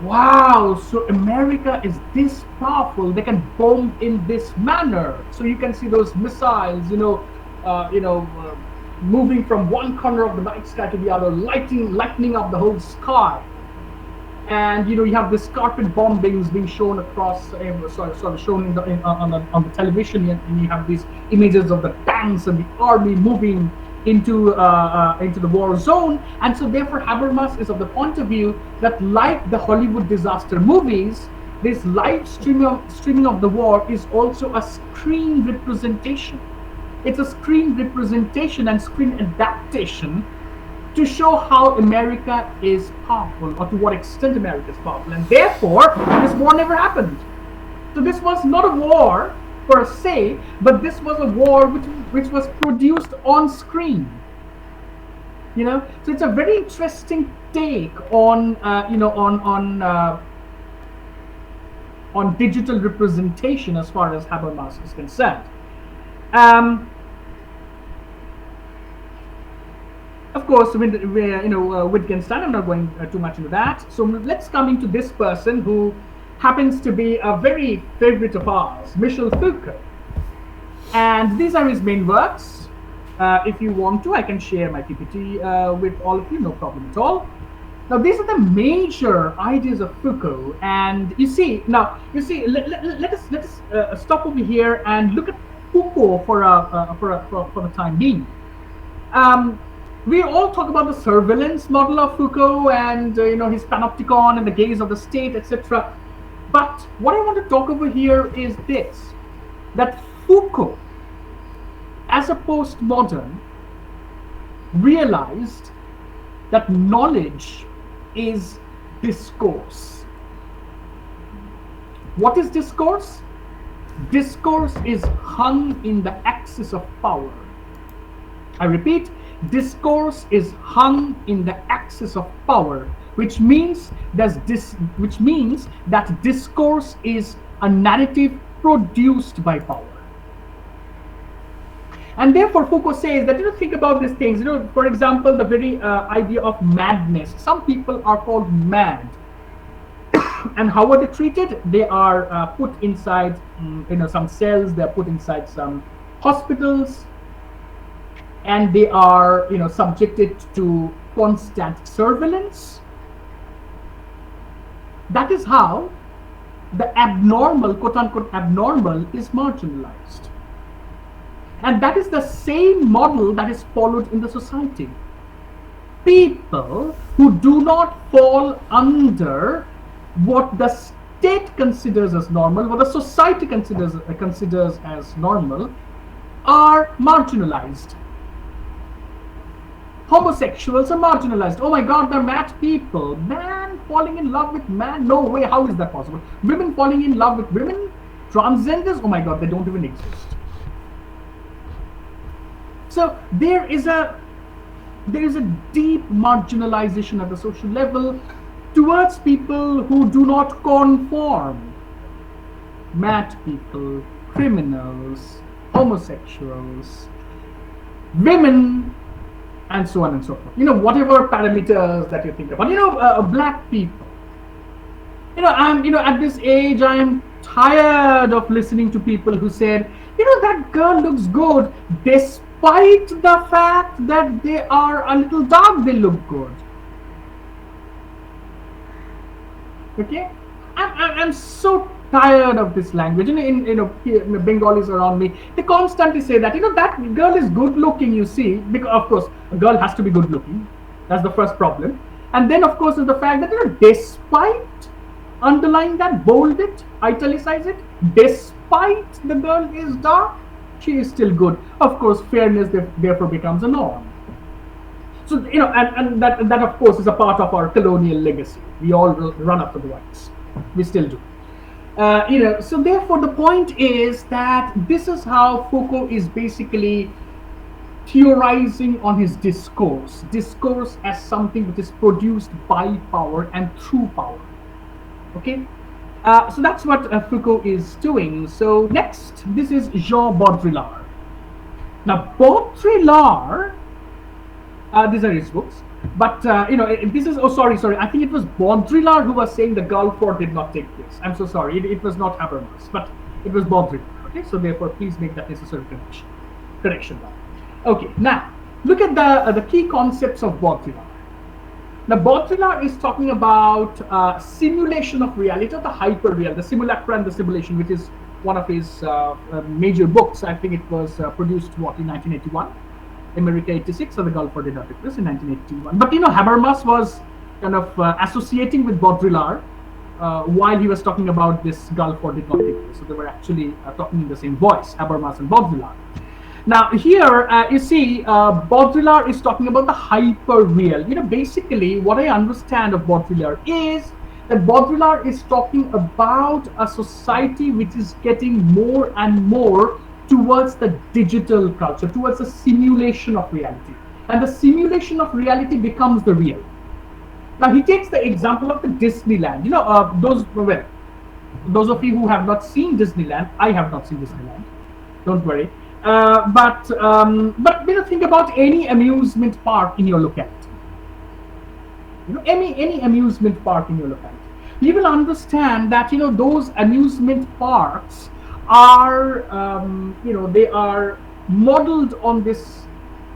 wow, so America is this powerful, they can bomb in this manner. So you can see those missiles, moving from one corner of the night sky to the other, lightening up the whole sky. And you have this carpet bombings being shown across, shown on the television, and you have these images of the tanks and the army moving into the war zone. And so therefore Habermas is of the point of view that, like the Hollywood disaster movies, this live streaming of the war is also a screen representation. It's a screen representation and screen adaptation to show how America is powerful, or to what extent America is powerful, and therefore this war never happened. So this was not a war per se, but this was a war which was produced on screen. So it's a very interesting take on digital representation as far as Habermas is concerned. Of course, Wittgenstein, I'm not going too much into that. So let's come into this person who happens to be a very favorite of ours, Michel Foucault. And these are his main works. If you want to, I can share my PPT with all of you, no problem at all. Now, these are the major ideas of Foucault. And let us stop over here and look at Foucault for the time being. We all talk about the surveillance model of Foucault and his panopticon and the gaze of the state, etc. But what I want to talk over here is this: that Foucault, as a postmodern, realized that knowledge is discourse. What is discourse? Discourse is hung in the axis of power. I repeat, discourse is hung in the axis of power, which means that discourse is a narrative produced by power. And therefore Foucault says that, think about these things, for example, the very idea of madness. Some people are called mad. And how are they treated? They are put inside some cells, they are put inside some hospitals, and they are subjected to constant surveillance. That is how the abnormal, quote unquote abnormal, is marginalized. And that is the same model that is followed in the society. People who do not fall under what the state considers as normal, what the society considers as normal, are marginalized. Homosexuals are marginalized. Oh my God, they're mad people. Man falling in love with man? No way. How is that possible? Women falling in love with women? Transgenders? Oh my God, they don't even exist. So there is a deep marginalization at the social level towards people who do not conform. Mad people, criminals, homosexuals, women, and so on and so forth. Whatever parameters that you think about. Black people. I'm, at this age, I'm tired of listening to people who said, that girl looks good, despite the fact that they are a little dark, they look good. Okay? I'm so tired of this language. Bengalis around me, they constantly say that, that girl is good looking, you see, because of course a girl has to be good looking. That's the first problem. And then of course is the fact that, despite, underline that, bold it, italicize it, despite the girl is dark, she is still good. Of course, fairness therefore becomes a norm. So, and that of course is a part of our colonial legacy. We all run after the whites. We still do. So therefore the point is that this is how Foucault is basically theorizing on his discourse as something which is produced by power and through power. Okay, so that's what Foucault is doing. So next, this is Jean Baudrillard. Now Baudrillard, these are his books. But this is, sorry, I think it was Baudrillard who was saying the Gulf War did not take place. I'm so sorry, it was not Habermas, but it was Baudrillard. Okay, so therefore please make that necessary correction. Okay, now look at the key concepts of Baudrillard. Now Baudrillard is talking about simulation of reality, or the hyperreal, the simulacra and the simulation, which is one of his major books. I think it was produced in 1981. America 86, so the Gulf War did not take place in 1981. But Habermas was kind of associating with Baudrillard while he was talking about this Gulf War did not take place. So they were actually talking in the same voice, Habermas and Baudrillard. Now here you see Baudrillard is talking about the hyperreal. Basically what I understand of Baudrillard is that Baudrillard is talking about a society which is getting more and more towards the digital culture, towards the simulation of reality. And the simulation of reality becomes the real. Now he takes the example of the Disneyland. Those of you who have not seen Disneyland, I have not seen Disneyland, don't worry. But think about any amusement park in your locality. Any amusement park in your locality. You will understand that those amusement parks are they are modeled on this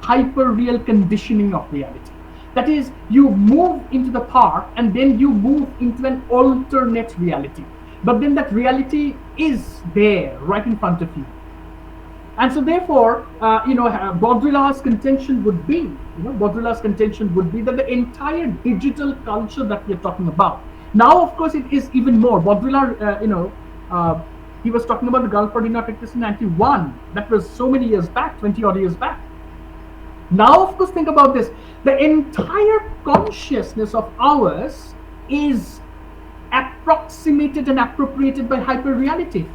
hyper-real conditioning of reality. That is, you move into the park and then you move into an alternate reality, but then that reality is there right in front of you. And so therefore Baudrillard's contention would be that the entire digital culture that we're talking about now, of course, it is even more. Baudrillard he was talking about the Gulf War did not take place in 1991. That was so many years back, 20 odd years back. Now, of course, think about this. The entire consciousness of ours is approximated and appropriated by hyperreality,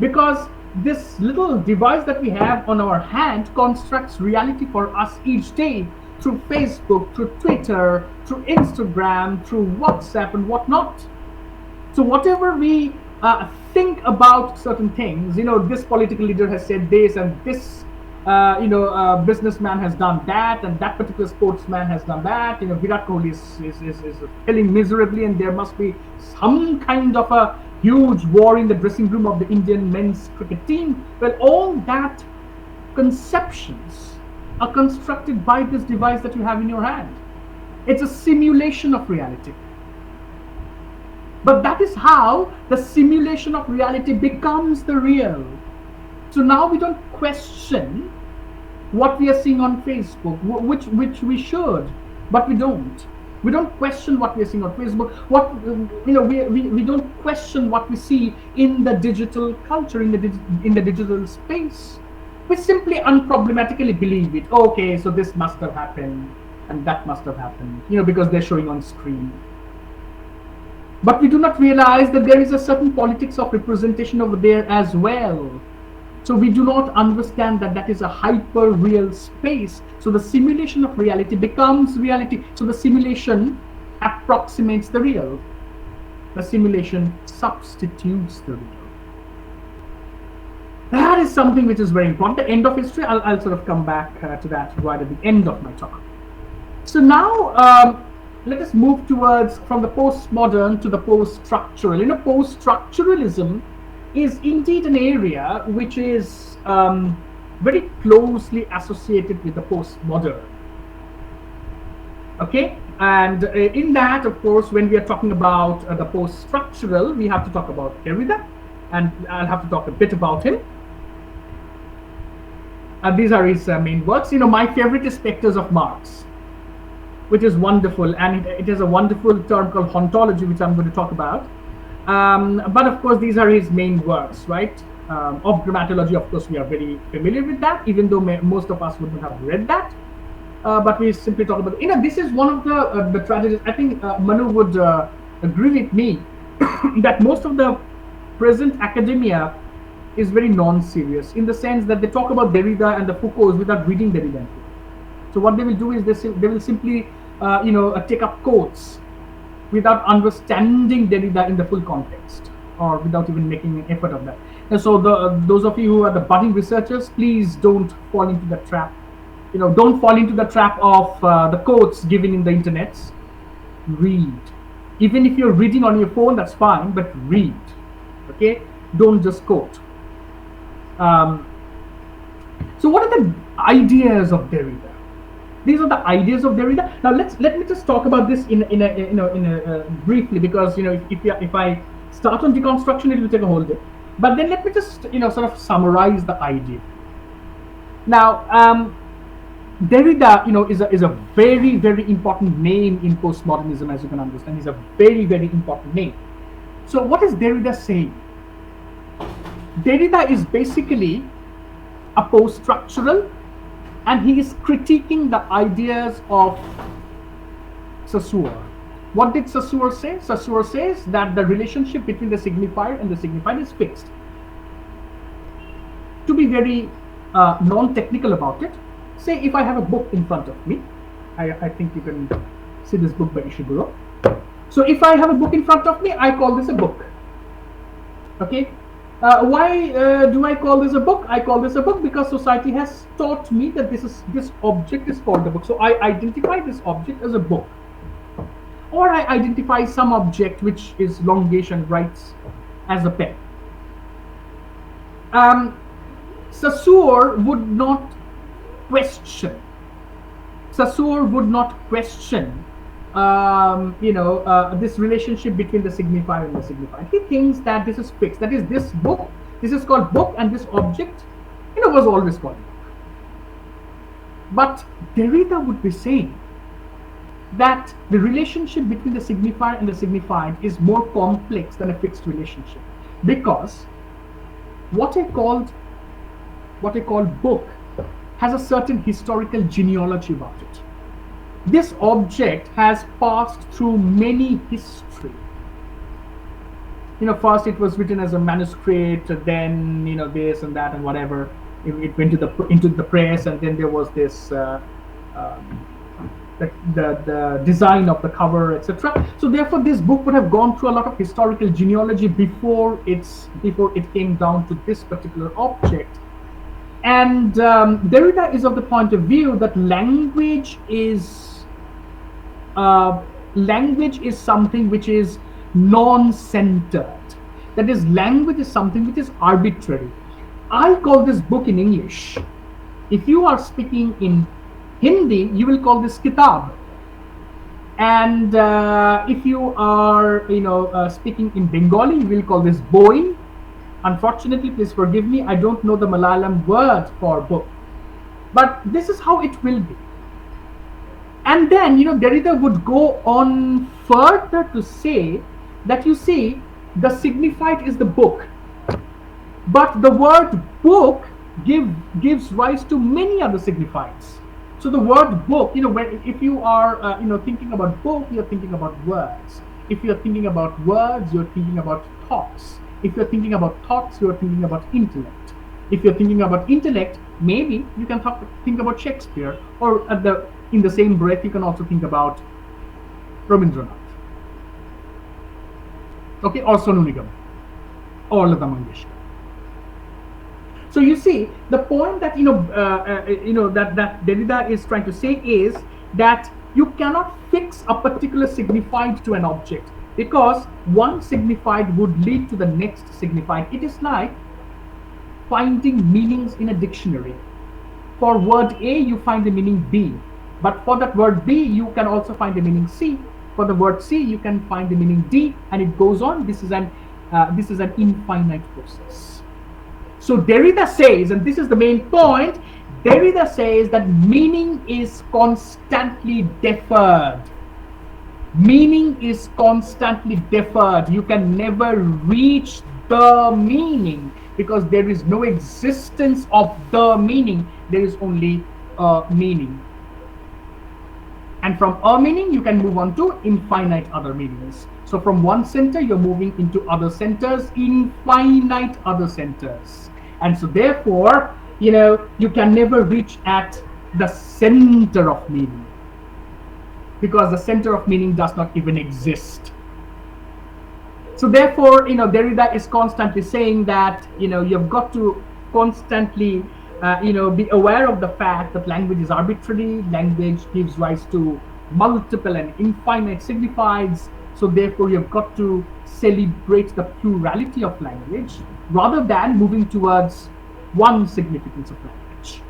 because this little device that we have on our hand constructs reality for us each day through Facebook, through Twitter, through Instagram, through WhatsApp and whatnot. So whatever we think about certain things, this political leader has said this, and this businessman has done that, and that particular sportsman has done that. Virat Kohli is failing miserably, and there must be some kind of a huge war in the dressing room of the Indian men's cricket team. Well, all that conceptions are constructed by this device that you have in your hand. It's a simulation of reality. But that is how the simulation of reality becomes the real. So now we don't question what we are seeing on Facebook, which we should, but we don't. We don't question what we are seeing on Facebook. We don't question what we see in the digital culture, in the digital space. We simply unproblematically believe it. Okay, so this must have happened. And that must have happened, because they're showing on screen. But we do not realize that there is a certain politics of representation over there as well. So we do not understand that that is a hyper real space. So the simulation of reality becomes reality. So the simulation approximates the real. The simulation substitutes the real. That is something which is very important. The end of history, I'll sort of come back to that right at the end of my talk. So now let us move towards from the postmodern to the post-structural. Post-structuralism is indeed an area which is very closely associated with the postmodern. Okay, and in that, of course, when we are talking about the post-structural, we have to talk about Derrida, and I'll have to talk a bit about him. These are his main works. My favorite is Spectres of Marx, which is wonderful, and it is a wonderful term called ontology, which I'm going to talk about. But of course, these are his main works, right? Of grammatology, of course, we are very familiar with that, even though most of us would not have read that. But we simply talk about, this is one of the tragedies. I think Manu would agree with me that most of the present academia is very non-serious, in the sense that they talk about Derrida and the Foucaults without reading Derrida. So what they will do is they will simply take up quotes without understanding Derrida in the full context, or without even making an effort of that. And so those of you who are the budding researchers, please don't fall into the trap. Don't fall into the trap of the quotes given in the internets. Read. Even if you're reading on your phone, that's fine, but read. Okay? Don't just quote. So what are the ideas of Derrida? These are the ideas of Derrida. Now let me just talk about this in a briefly, because if I start on deconstruction, it will take a whole day. But then let me just sort of summarize the idea. Now Derrida is a very, very important name in postmodernism, as you can understand. He's a very, very important name. So what is Derrida saying? Derrida is basically a post-structural, and he is critiquing the ideas of Saussure. What did Saussure say? Saussure says that the relationship between the signifier and the signified is fixed. To be very non-technical about it, say if I have a book in front of me, I think you can see this book by Ishiguro. So if I have a book in front of me, I call this a book. Okay? Why do I call this a book? I call this a book because society has taught me that this object is called a book. So I identify this object as a book. Or I identify some object which is longish and writes as a pen. Saussure would not question. Saussure would not question this relationship between the signifier and the signified. He thinks that this is fixed. That is, this book, this is called book, and this object, was always called book. But Derrida would be saying that the relationship between the signifier and the signified is more complex than a fixed relationship, because what I call book has a certain historical genealogy about it. This object has passed through many history. First it was written as a manuscript, then this and that and whatever. It went into the press, and then there was this the design of the cover, etc. So therefore, this book would have gone through a lot of historical genealogy before it came down to this particular object. And Derrida is of the point of view that language is something which is non-centered. That is, language is something which is arbitrary. I call this book in English. If you are speaking in Hindi, you will call this kitab. And if you are speaking in Bengali, you will call this boi. Unfortunately, please forgive me, I don't know the Malayalam word for book. But this is how it will be. And then, Derrida would go on further to say that, the signified is the book. But the word book gives rise to many other signifieds. So the word book, if you are, thinking about book, you're thinking about words. If you're thinking about words, you're thinking about thoughts. If you're thinking about thoughts, you're thinking about intellect. If you're thinking about intellect, maybe you can think about Shakespeare, or in the same breath, you can also think about Rabindranath, okay, or Sonu Nigam, or Lata Mangeshkar. So you see, the point that that Derrida is trying to say is that you cannot fix a particular signified to an object, because one signified would lead to the next signified. It is like finding meanings in a dictionary. For word A, you find the meaning B, but for that word B, you can also find the meaning C. For the word C, you can find the meaning D, and it goes on. This is an infinite process. So Derrida says, and this is the main point, Derrida says that meaning is constantly deferred. Meaning is constantly deferred. You can never reach the meaning, because there is no existence of the meaning. There is only a meaning. And from a meaning, you can move on to infinite other meanings. So from one center, you're moving into other centers, infinite other centers. And so therefore, you can never reach at the center of meaning, because the center of meaning does not even exist. So therefore, Derrida is constantly saying that, you've got to constantly, be aware of the fact that language is arbitrary. Language gives rise to multiple and infinite signifieds. So therefore, you've got to celebrate the plurality of language, rather than moving towards one significance of language.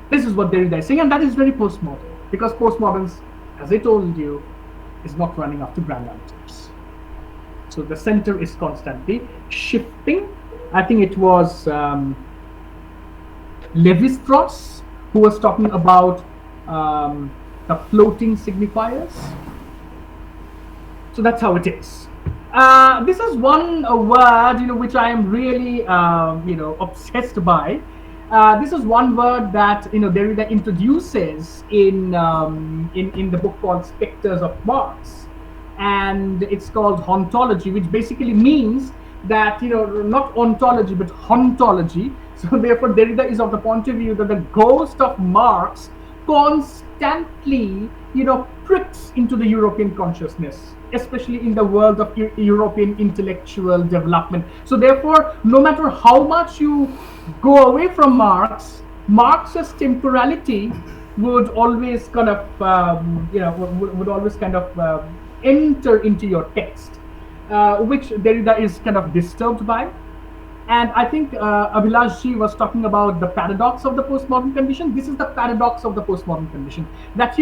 This is what Derrida is saying, and that is very postmodern, because postmoderns, as I told you, is not running after grand ideas. So the center is constantly shifting. I think it was Lévi-Strauss who was talking about the floating signifiers. So that's how it is. This is one word, which I am really, obsessed by. This is one word that Derrida introduces in the book called Spectres of Marx, and it's called hauntology, which basically means that not ontology but hauntology. So therefore, Derrida is of the point of view that the ghost of Marx constantly pricks into the European consciousness, especially in the world of European intellectual development. So therefore, no matter how much you go away from Marx, Marx's temporality would always kind of would always kind of enter into your text, which Derrida is kind of disturbed by. And I think Abhilashji was talking about the paradox of the postmodern condition. This is the paradox of the postmodern condition. That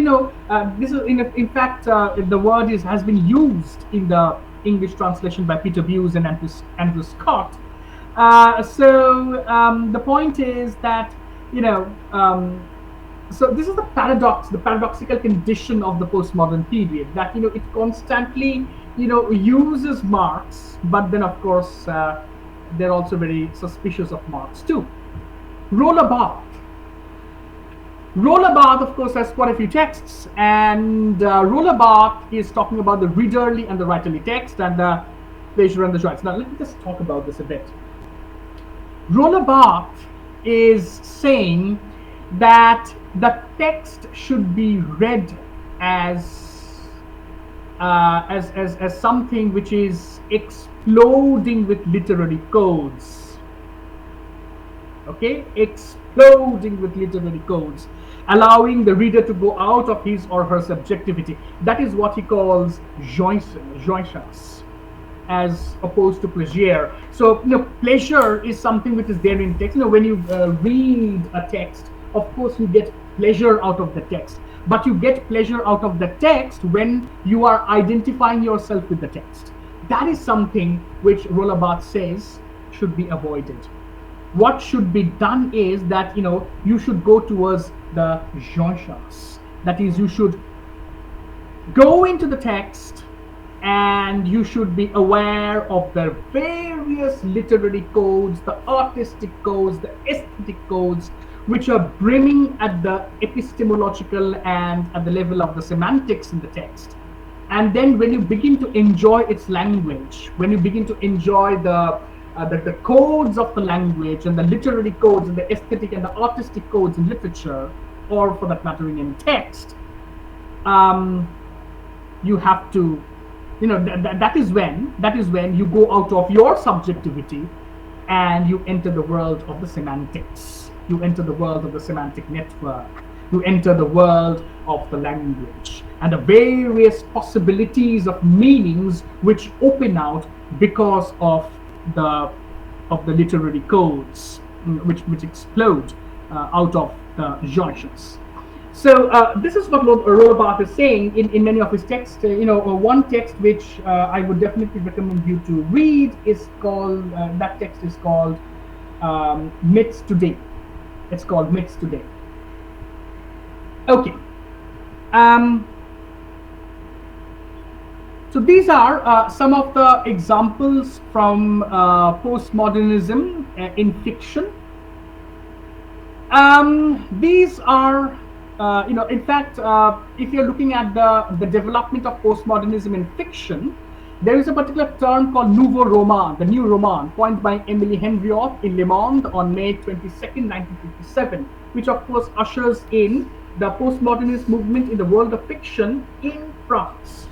this is in fact the word has been used in the English translation by Peter Buse and Andrew Scott. The point is that so this is the paradox, the paradoxical condition of the postmodern period. That it constantly uses Marx, but then of course. They're also very suspicious of Marx too. Roland Barthes. Roland Barthes, of course, has quite a few texts, and Roland Barthes is talking about the readerly and the writerly text, and the pleasure and the joys. Now, let me just talk about this a bit. Roland Barthes is saying that the text should be read as something which is exploding with literary codes. Okay, exploding with literary codes, allowing the reader to go out of his or her subjectivity. That is what he calls jouissance, as opposed to pleasure. So pleasure is something which is there in text. When you read a text, of course you get pleasure out of the text. But you get pleasure out of the text when you are identifying yourself with the text. That is something which Roland Barthes says should be avoided. What should be done is that you should go towards the jouissance. That is, you should go into the text and you should be aware of the various literary codes, the artistic codes, the aesthetic codes, which are brimming at the epistemological and at the level of the semantics in the text. And then when you begin to enjoy its language, when you begin to enjoy the codes of the language and the literary codes and the aesthetic and the artistic codes in literature, or for that matter in text, you have to, that is when you go out of your subjectivity and you enter the world of the semantics. You enter the world of the semantic network. You enter the world of the language and the various possibilities of meanings which open out because of the literary codes which explode out of the genres. So this is what Rothbard is saying in many of his texts. One text which I would definitely recommend you to read is called, that text is called Myths Today. It's called Myths Today. Okay. So these are some of the examples from postmodernism in fiction. These are, in fact, if you're looking at the development of postmodernism in fiction, there is a particular term called Nouveau Roman, the new roman, coined by Emily Henriot in Le Monde on May 22nd, 1957, which of course ushers in the postmodernist movement in the world of fiction in France.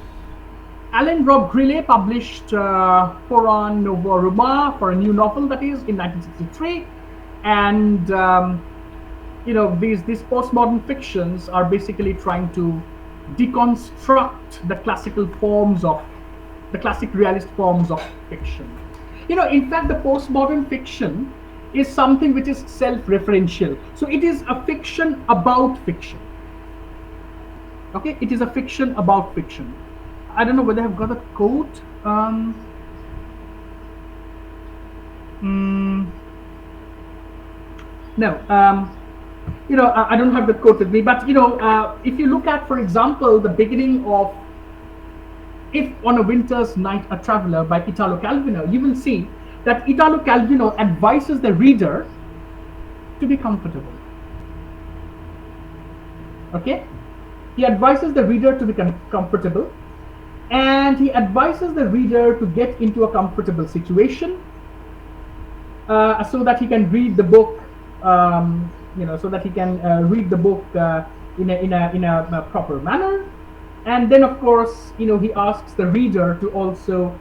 Alain Robbe-Grillet published pour un nouveau roman, for a new novel, that is, in 1963, and these postmodern fictions are basically trying to deconstruct the classical forms of the classic realist forms of fiction. In fact, the postmodern fiction is something which is self-referential. So it is a fiction about fiction. Okay, it is a fiction about fiction. I don't know whether I've got a quote. No. I don't have the quote with me. But if you look at, for example, the beginning of "If on a Winter's Night a Traveler" by Italo Calvino, you will see that Italo Calvino advises the reader to be comfortable. Okay, he advises the reader to be comfortable, and he advises the reader to get into a comfortable situation so that he can read the book. So that he can read the book in a proper manner. And then, of course, he asks the reader to also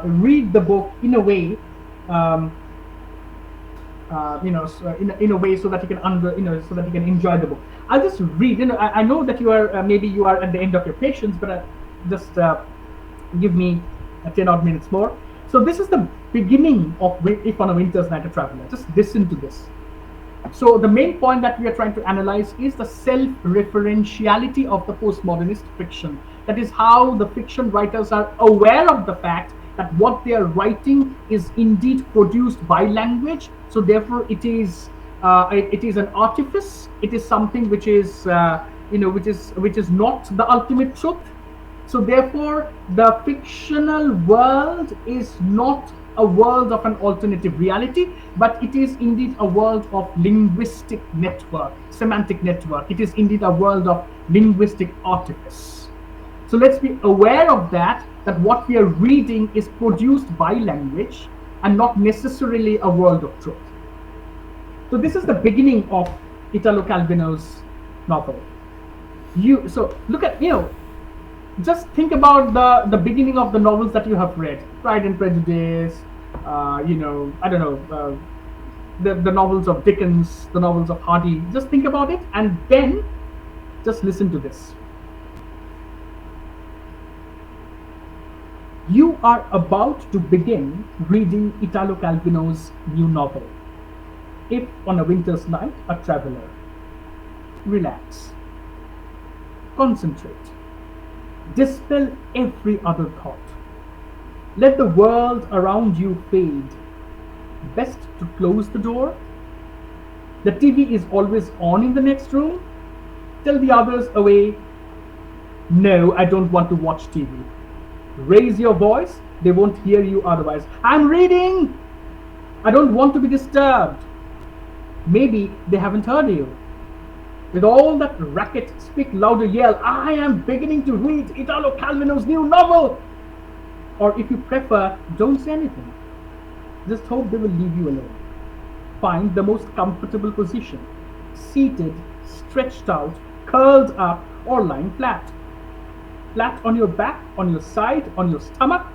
read the book in a way, in a way so that he can so that he can enjoy the book. I'll just read. I know that you are maybe you are at the end of your patience, but just give me 10 odd minutes more. So this is the beginning of "If on a Winter's Night a Traveler." Just listen to this. So the main point that we are trying to analyze is the self-referentiality of the postmodernist fiction. That is how the fiction writers are aware of the fact that what they are writing is indeed produced by language. So therefore, it is an artifice. It is something which is which is not the ultimate truth. So therefore, the fictional world is not a world of an alternative reality, but it is indeed a world of linguistic network, semantic network. It is indeed a world of linguistic artifice. So let's be aware of that what we are reading is produced by language and not necessarily a world of truth. So this is the beginning of Italo Calvino's novel. So look at, just think about the beginning of the novels that you have read. Pride and Prejudice, I don't know, the novels of Dickens, the novels of Hardy. Just think about it and then just listen to this. You are about to begin reading Italo Calvino's new novel, "If on a Winter's Night a Traveler." Relax. Concentrate. Dispel every other thought. Let the world around you fade. Best to close the door. The TV is always on in the next room. Tell the others away. No, I don't want to watch TV. Raise your voice. They won't hear you otherwise. I'm reading. I don't want to be disturbed. Maybe they haven't heard you. With all that racket, speak louder, yell, I am beginning to read Italo Calvino's new novel. Or if you prefer, don't say anything. Just hope they will leave you alone. Find the most comfortable position, seated, stretched out, curled up, or lying flat. Flat on your back, on your side, on your stomach,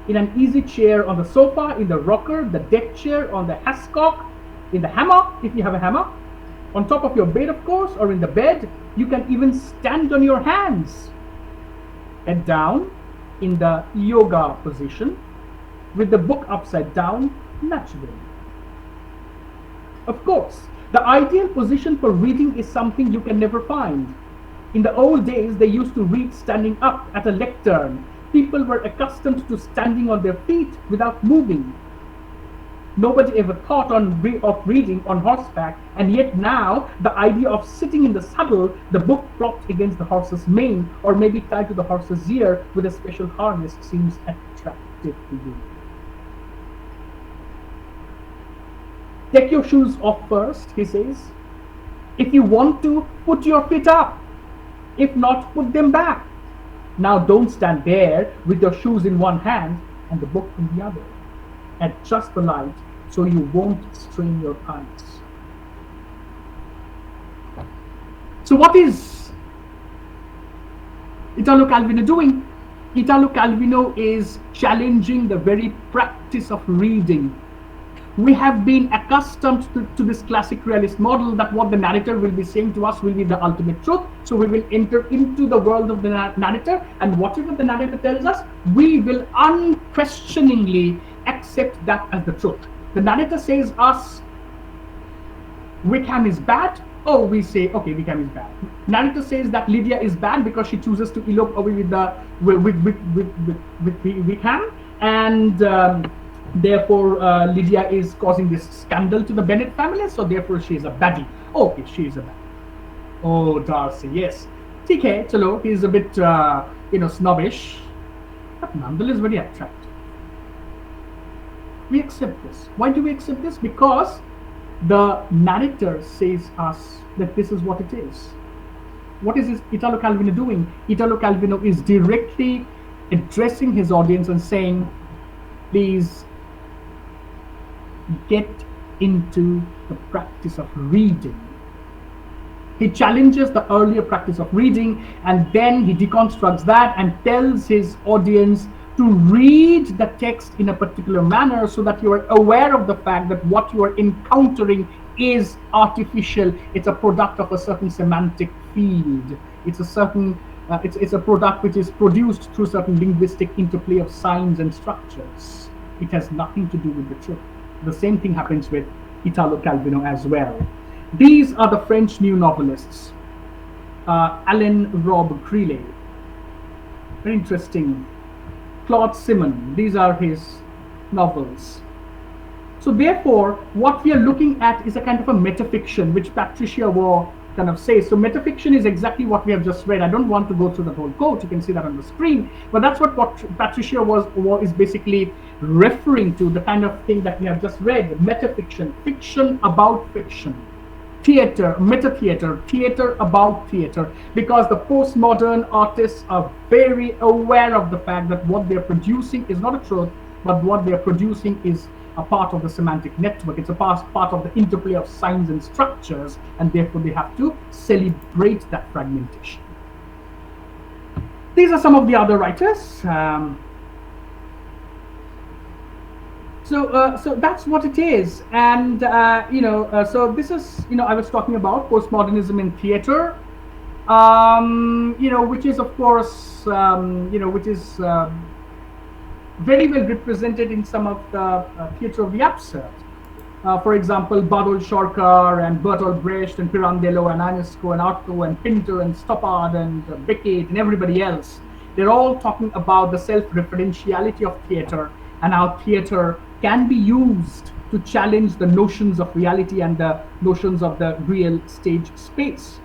in an easy chair on the sofa, in the rocker, the deck chair, on the hascock, in the hammock, if you have a hammock, on top of your bed, of course, or in the bed. You can even stand on your hands. Head down in the yoga position, with the book upside down, naturally. Of course, the ideal position for reading is something you can never find. In the old days, they used to read standing up at a lectern. People were accustomed to standing on their feet without moving. Nobody ever thought of reading on horseback, and yet now the idea of sitting in the saddle, the book propped against the horse's mane, or maybe tied to the horse's ear with a special harness, seems attractive to you. Take your shoes off first, he says. If you want to, put your feet up. If not, put them back. Now don't stand there with your shoes in one hand and the book in the other. Adjust the light so you won't strain your eyes. So what is Italo Calvino doing? Italo Calvino is challenging the very practice of reading. We have been accustomed to this classic realist model that what the narrator will be saying to us will be the ultimate truth. So we will enter into the world of the narrator, and whatever the narrator tells us, we will unquestioningly accept that as the truth. The narrator says us, Wickham is bad. Oh, we say, okay, Wickham is bad. Narrator says that Lydia is bad because she chooses to elope away with Wickham, and therefore, Lydia is causing this scandal to the Bennet family, so therefore she is a baddie. Okay, she is a baddie. Oh, Darcy, yes. TK, chalo, he is a bit, snobbish, but nonetheless very attractive. We accept this. Why do we accept this? Because the narrator says us that this is what it is. What is Italo Calvino doing? Italo Calvino is directly addressing his audience and saying, please get into the practice of reading. He challenges the earlier practice of reading, and then he deconstructs that and tells his audience to read the text in a particular manner so that you are aware of the fact that what you are encountering is artificial. It's a product of a certain semantic field. It's a certain it's a product which is produced through certain linguistic interplay of signs and structures. It has nothing to do with the truth. The same thing happens with Italo Calvino as well. These are the French new novelists. Alain Rob Grillet. Very interesting. Claude Simon. These are his novels. So therefore, what we are looking at is a kind of a metafiction, which Patricia Waugh kind of says. So metafiction is exactly what we have just read. I don't want to go through the whole quote. You can see that on the screen. But that's what Patricia Waugh is basically referring to, the kind of thing that we have just read. Metafiction, fiction about fiction. Theater, meta-theater, theater about theater, because the postmodern artists are very aware of the fact that what they're producing is not a truth, but what they're producing is a part of the semantic network. It's a part of the interplay of signs and structures, and therefore they have to celebrate that fragmentation. These are some of the other writers. So that's what it is, and so this is, I was talking about postmodernism in theater, which is of course, which is very well represented in some of the theater of the absurd. For example, Baudrillard Shorkar and Bertolt Brecht and Pirandello and Ionesco and Artaud and Pinter and Stoppard and Beckett and everybody else. They're all talking about the self-referentiality of theater and how theater can be used to challenge the notions of reality and the notions of the real stage space.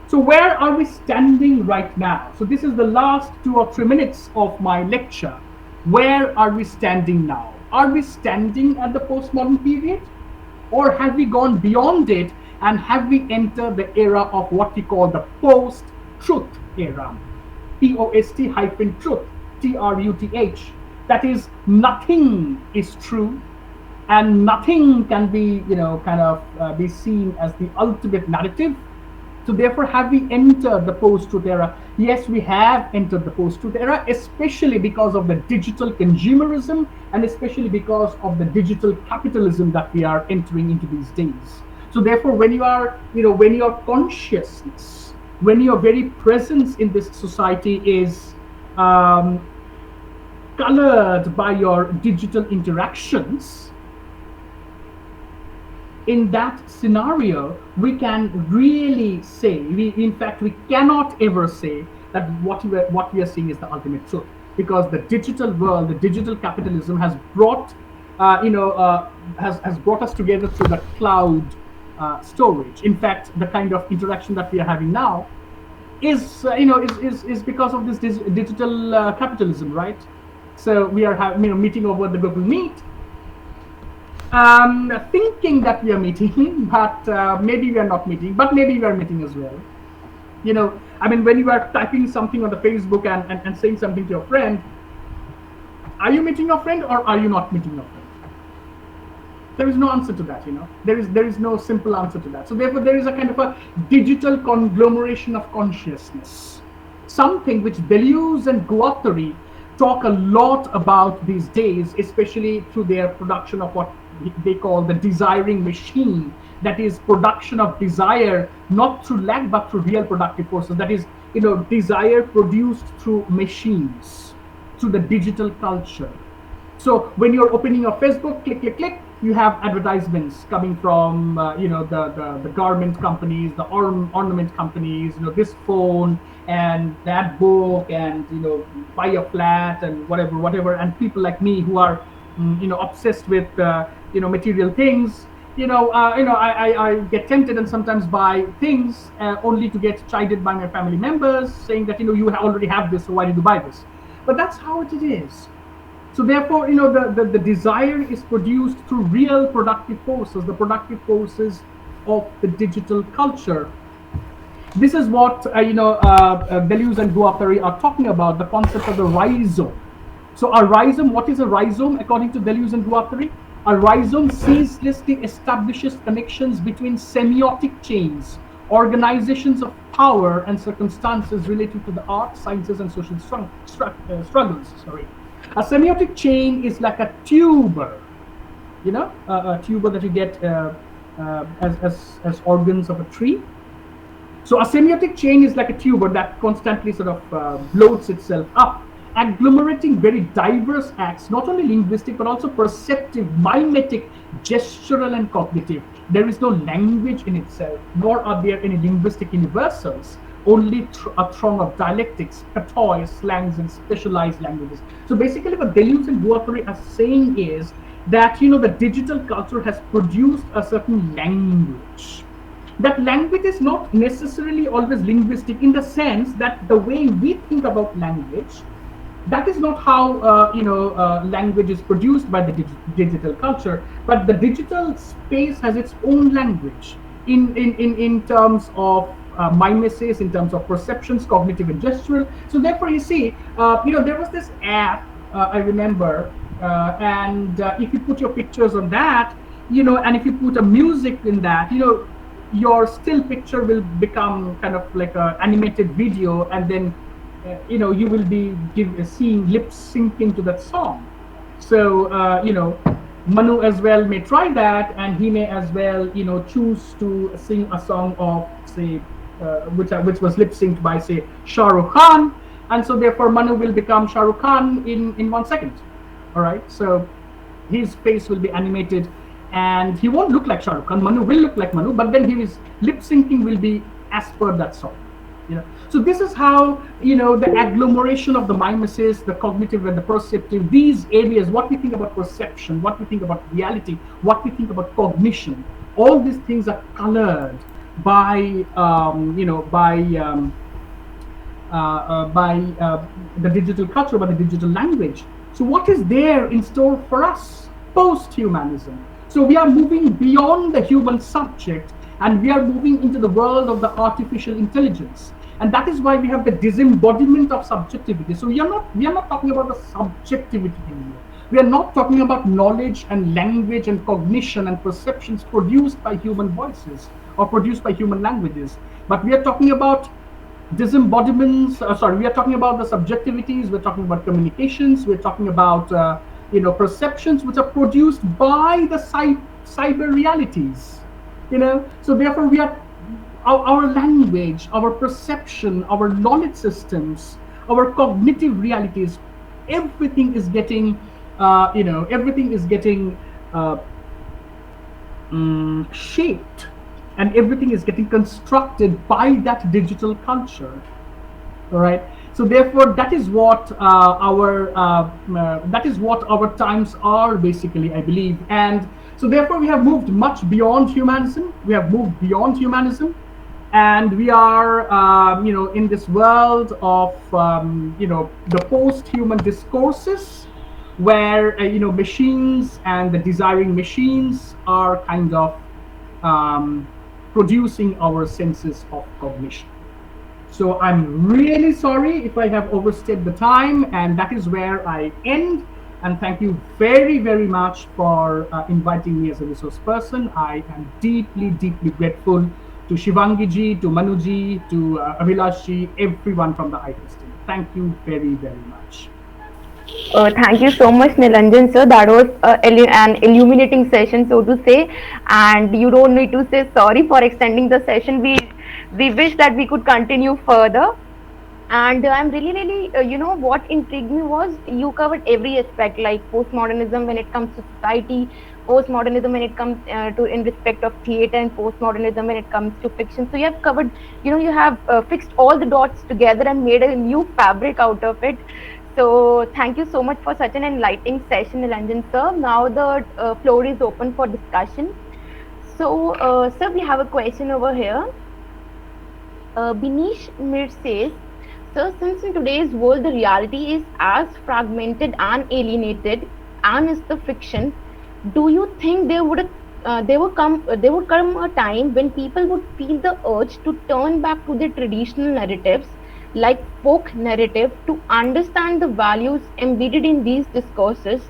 So where are we standing right now? So this is the last 2 or 3 minutes of my lecture. Where are we standing now? Are we standing at the postmodern period? Or have we gone beyond it and have we entered the era of what we call the post-truth era? Post hyphen truth, truth. That is, nothing is true and nothing can be, kind of be seen as the ultimate narrative. So therefore, have we entered the post-truth era? Yes, we have entered the post-truth era, especially because of the digital consumerism and especially because of the digital capitalism that we are entering into these days. So therefore, when your consciousness, when your very presence in this society is colored by your digital interactions, in that scenario, we can really say, in fact, we cannot ever say that what we are seeing is the ultimate truth, because the digital world, the digital capitalism has brought, has brought us together through the cloud storage. In fact, the kind of interaction that we are having now is because of this digital capitalism, right? So we are meeting over the Google Meet, thinking that we are meeting, but maybe we are not meeting, but maybe we are meeting as well. When you are typing something on the Facebook and saying something to your friend, are you meeting your friend or are you not meeting your friend? There is no answer to that. There is no simple answer to that. So therefore, there is a kind of a digital conglomeration of consciousness, something which Deleuze and Guattari talk a lot about these days, especially through their production of what they call the desiring machine. That is production of desire, not through lack but through real productive forces. That is, desire produced through machines, through the digital culture. So when you're opening your Facebook, click, click, click, you have advertisements coming from the garment companies, the ornament companies, this phone and that book, and buy a flat and whatever. And people like me who are obsessed with material things, I get tempted and sometimes buy things only to get chided by my family members, saying that you already have this, so why did you buy this? But that's how it is. So therefore, the desire is produced through real productive forces, the productive forces of the digital culture. This is what Deleuze and Guattari are talking about, the concept of the rhizome. So a rhizome, what is a rhizome according to Deleuze and Guattari? A rhizome ceaselessly establishes connections between semiotic chains, organizations of power and circumstances related to the arts, sciences, and social struggles. A semiotic chain is like a tuber, a tuber that you get as organs of a tree. So a semiotic chain is like a tuber that constantly sort of bloats itself up, agglomerating very diverse acts, not only linguistic but also perceptive, mimetic, gestural, and cognitive. There is no language in itself, nor are there any linguistic universals, only a throng of dialectics, patois, slangs, and specialized languages. So basically what Deleuze and Guattari are saying is that the digital culture has produced a certain language. That language is not necessarily always linguistic, in the sense that the way we think about language, that is not how language is produced by the digital culture, but the digital space has its own language in terms of mimesis, in terms of perceptions, cognitive and gestural. So therefore, you see, there was this app, I remember, and if you put your pictures on that, and if you put a music in that, your still picture will become kind of like an animated video, and then you will be seeing lip syncing to that song. So Manu as well may try that, and he may as well choose to sing a song of, say, which was lip synced by, say, Shah Rukh Khan, and so therefore Manu will become Shah Rukh Khan in 1 second. All right, so his face will be animated and he won't look like Shah Rukh Khan. Manu will look like Manu, but then his lip syncing will be as per that song. So this is how the agglomeration of the mimesis, the cognitive and the perceptive, these areas, what we think about perception, what we think about reality, what we think about cognition, all these things are colored by the digital culture, by the digital language. So what is there in store for us post-humanism? So we are moving beyond the human subject, and we are moving into the world of the artificial intelligence. And that is why we have the disembodiment of subjectivity. So we are not talking about the subjectivity anymore. We are not talking about knowledge and language and cognition and perceptions produced by human voices or produced by human languages, but we are talking about disembodiments. Sorry, we are talking about the subjectivities. We're talking about communications. We're talking about perceptions which are produced by the cyber realities. So therefore we are our language, our perception, our knowledge systems, our cognitive realities, everything is getting everything is getting uh, shaped, and everything is getting constructed by that digital culture. All right. So therefore that is what our times are, basically, I believe. And so therefore we have moved much beyond humanism. And we are in this world of the post-human discourses, where machines and the desiring machines are kind of um, producing our senses of cognition. So I'm really sorry if I have overstayed the time, and that is where I end. And thank you very, very much for inviting me as a resource person. I am deeply, deeply grateful to Shivangiji, to Manuji, to Abhilashji, everyone from the IFEST team. Thank you very, very much. Thank you so much, Nilanjan sir. That was an illuminating session, so to say. And you don't need to say sorry for extending the session. We wish that we could continue further. And I'm really, what intrigued me was you covered every aspect, like postmodernism when it comes to society, postmodernism when it comes to in respect of theater, and postmodernism when it comes to fiction. So you have covered, you have fixed all the dots together and made a new fabric out of it. So thank you so much for such an enlightening session, Nilanjan sir. Now the floor is open for discussion. So, sir, we have a question over here. Binish Mir says, so since in today's world the reality is as fragmented and alienated and is the fiction, do you think there would come a time when people would feel the urge to turn back to their traditional narratives, like folk narrative, to understand the values embedded in these discourses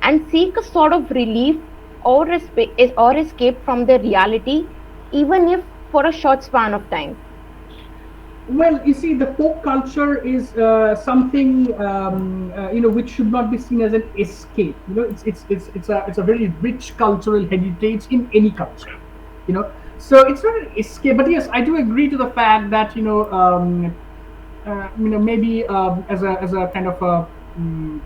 and seek a sort of relief or escape from the reality, even if for a short span of time? Well, you see, the folk culture is something which should not be seen as an escape. It's a very rich cultural heritage in any culture. So it's not an escape. But yes, I do agree to the fact that maybe as a kind of a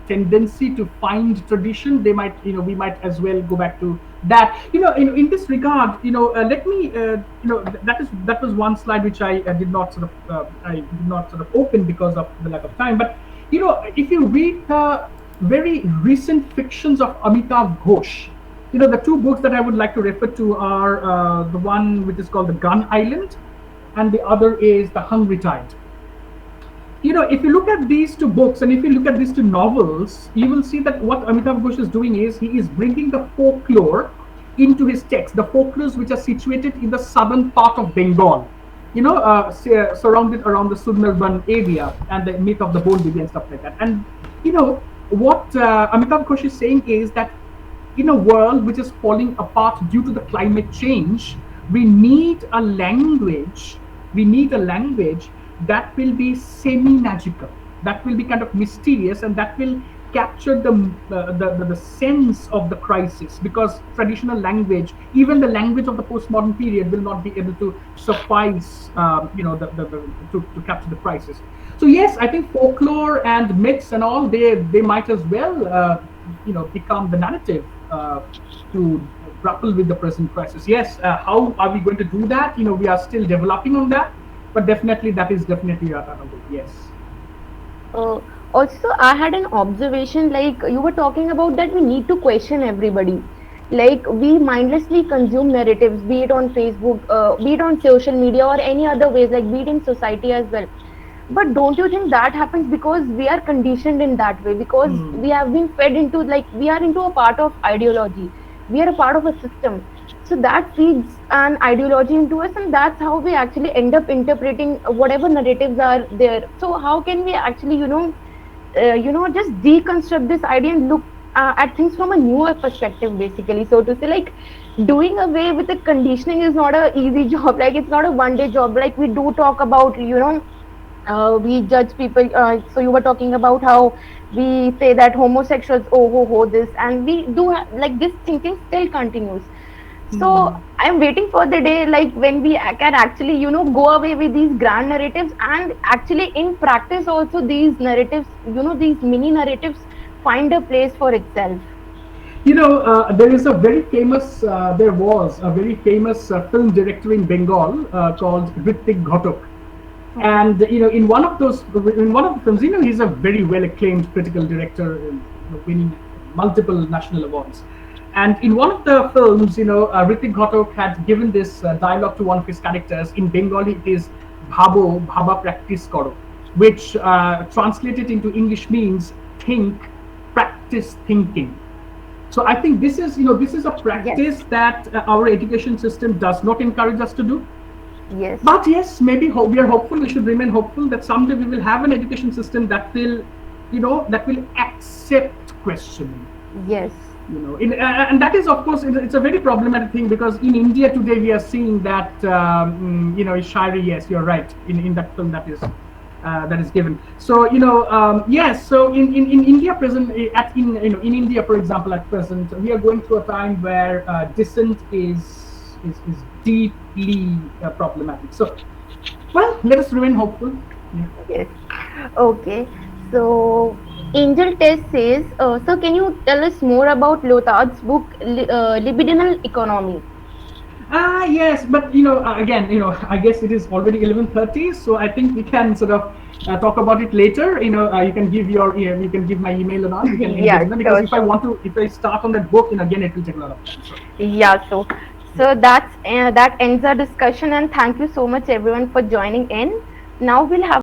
tendency to find tradition, they might we might as well go back to that. In this regard, let me that was one slide which I did not sort of open because of the lack of time. But if you read the very recent fictions of Amitav Ghosh, the two books that I would like to refer to are the one which is called The Gun Island, and the other is The Hungry Tide. If you look at these two books and if you look at these two novels, you will see that what Amitav Ghosh is doing is he is bringing the folklore into his text, the folklores which are situated in the southern part of Bengal, surrounded around the Sundarban area, and the myth of the bone baby and stuff like that. And what Amitav Ghosh is saying is that in a world which is falling apart due to the climate change, we need a language. That will be semi-magical, that will be kind of mysterious, and that will capture the sense of the crisis, because traditional language, even the language of the postmodern period, will not be able to suffice to capture the crisis. So yes, I think folklore and myths and all, they might as well become the narrative to grapple with the present crisis. Yes, how are we going to do that? We are still developing on that, but definitely that is definitely a goal. Yes. Uh, Also, I had an observation, like you were talking about that we need to question everybody. Like we mindlessly consume narratives, be it on Facebook, be it on social media, or any other ways, like be it in society as well. But don't you think that happens because we are conditioned in that way? Because Hmm. we have been fed into, like, we are into a part of ideology. we are a part of a system. So that feeds an ideology into us, and that's how we actually end up interpreting whatever narratives are there. So how can we actually, just deconstruct this idea and look at things from a newer perspective, basically, so to say. Like, doing away with the conditioning is not a easy job. Like, it's not a one day job. Like, we do talk about, we judge people. So you were talking about how we say that homosexuals, oh ho this, and we do like this thinking still continues. So I'm waiting for the day, like, when we can actually, go away with these grand narratives, and actually in practice also these narratives, these mini narratives find a place for itself. There is a very famous, there was a very famous film director in Bengal called Hrithik Ghatak. Okay. And in one of the films, he's a very well acclaimed critical director, winning multiple national awards. And in one of the films, Hrithik Ghatak had given this dialogue to one of his characters. In Bengali, it is "Bhabo, bhaba practice karo," which translated into English means "think, practice thinking." So I think this is a Yes. practice that our education system does not encourage us to do. Yes. But yes, maybe we are hopeful. We should remain hopeful that someday we will have an education system that will accept questioning. Yes. And that is, of course, it's a very problematic thing, because in India today we are seeing that Shairi. Yes, you're right. In that film that is given. So yes. So in India present in India, for example, at present we are going through a time where dissent is deeply problematic. So, well, let us remain hopeful. Yeah. Yes. Okay. So Angel Test says, so can you tell us more about Lyotard's book, Libidinal Economy? Yes, but again, I guess it is already 11:30, so I think we can sort of talk about it later. You can give my email and all. We can engage Yeah, in that, because sure, sure. if I start on that book, again, it will take a lot of time. So, Yeah, so yeah. that ends our discussion, and thank you so much everyone for joining in. Now we'll have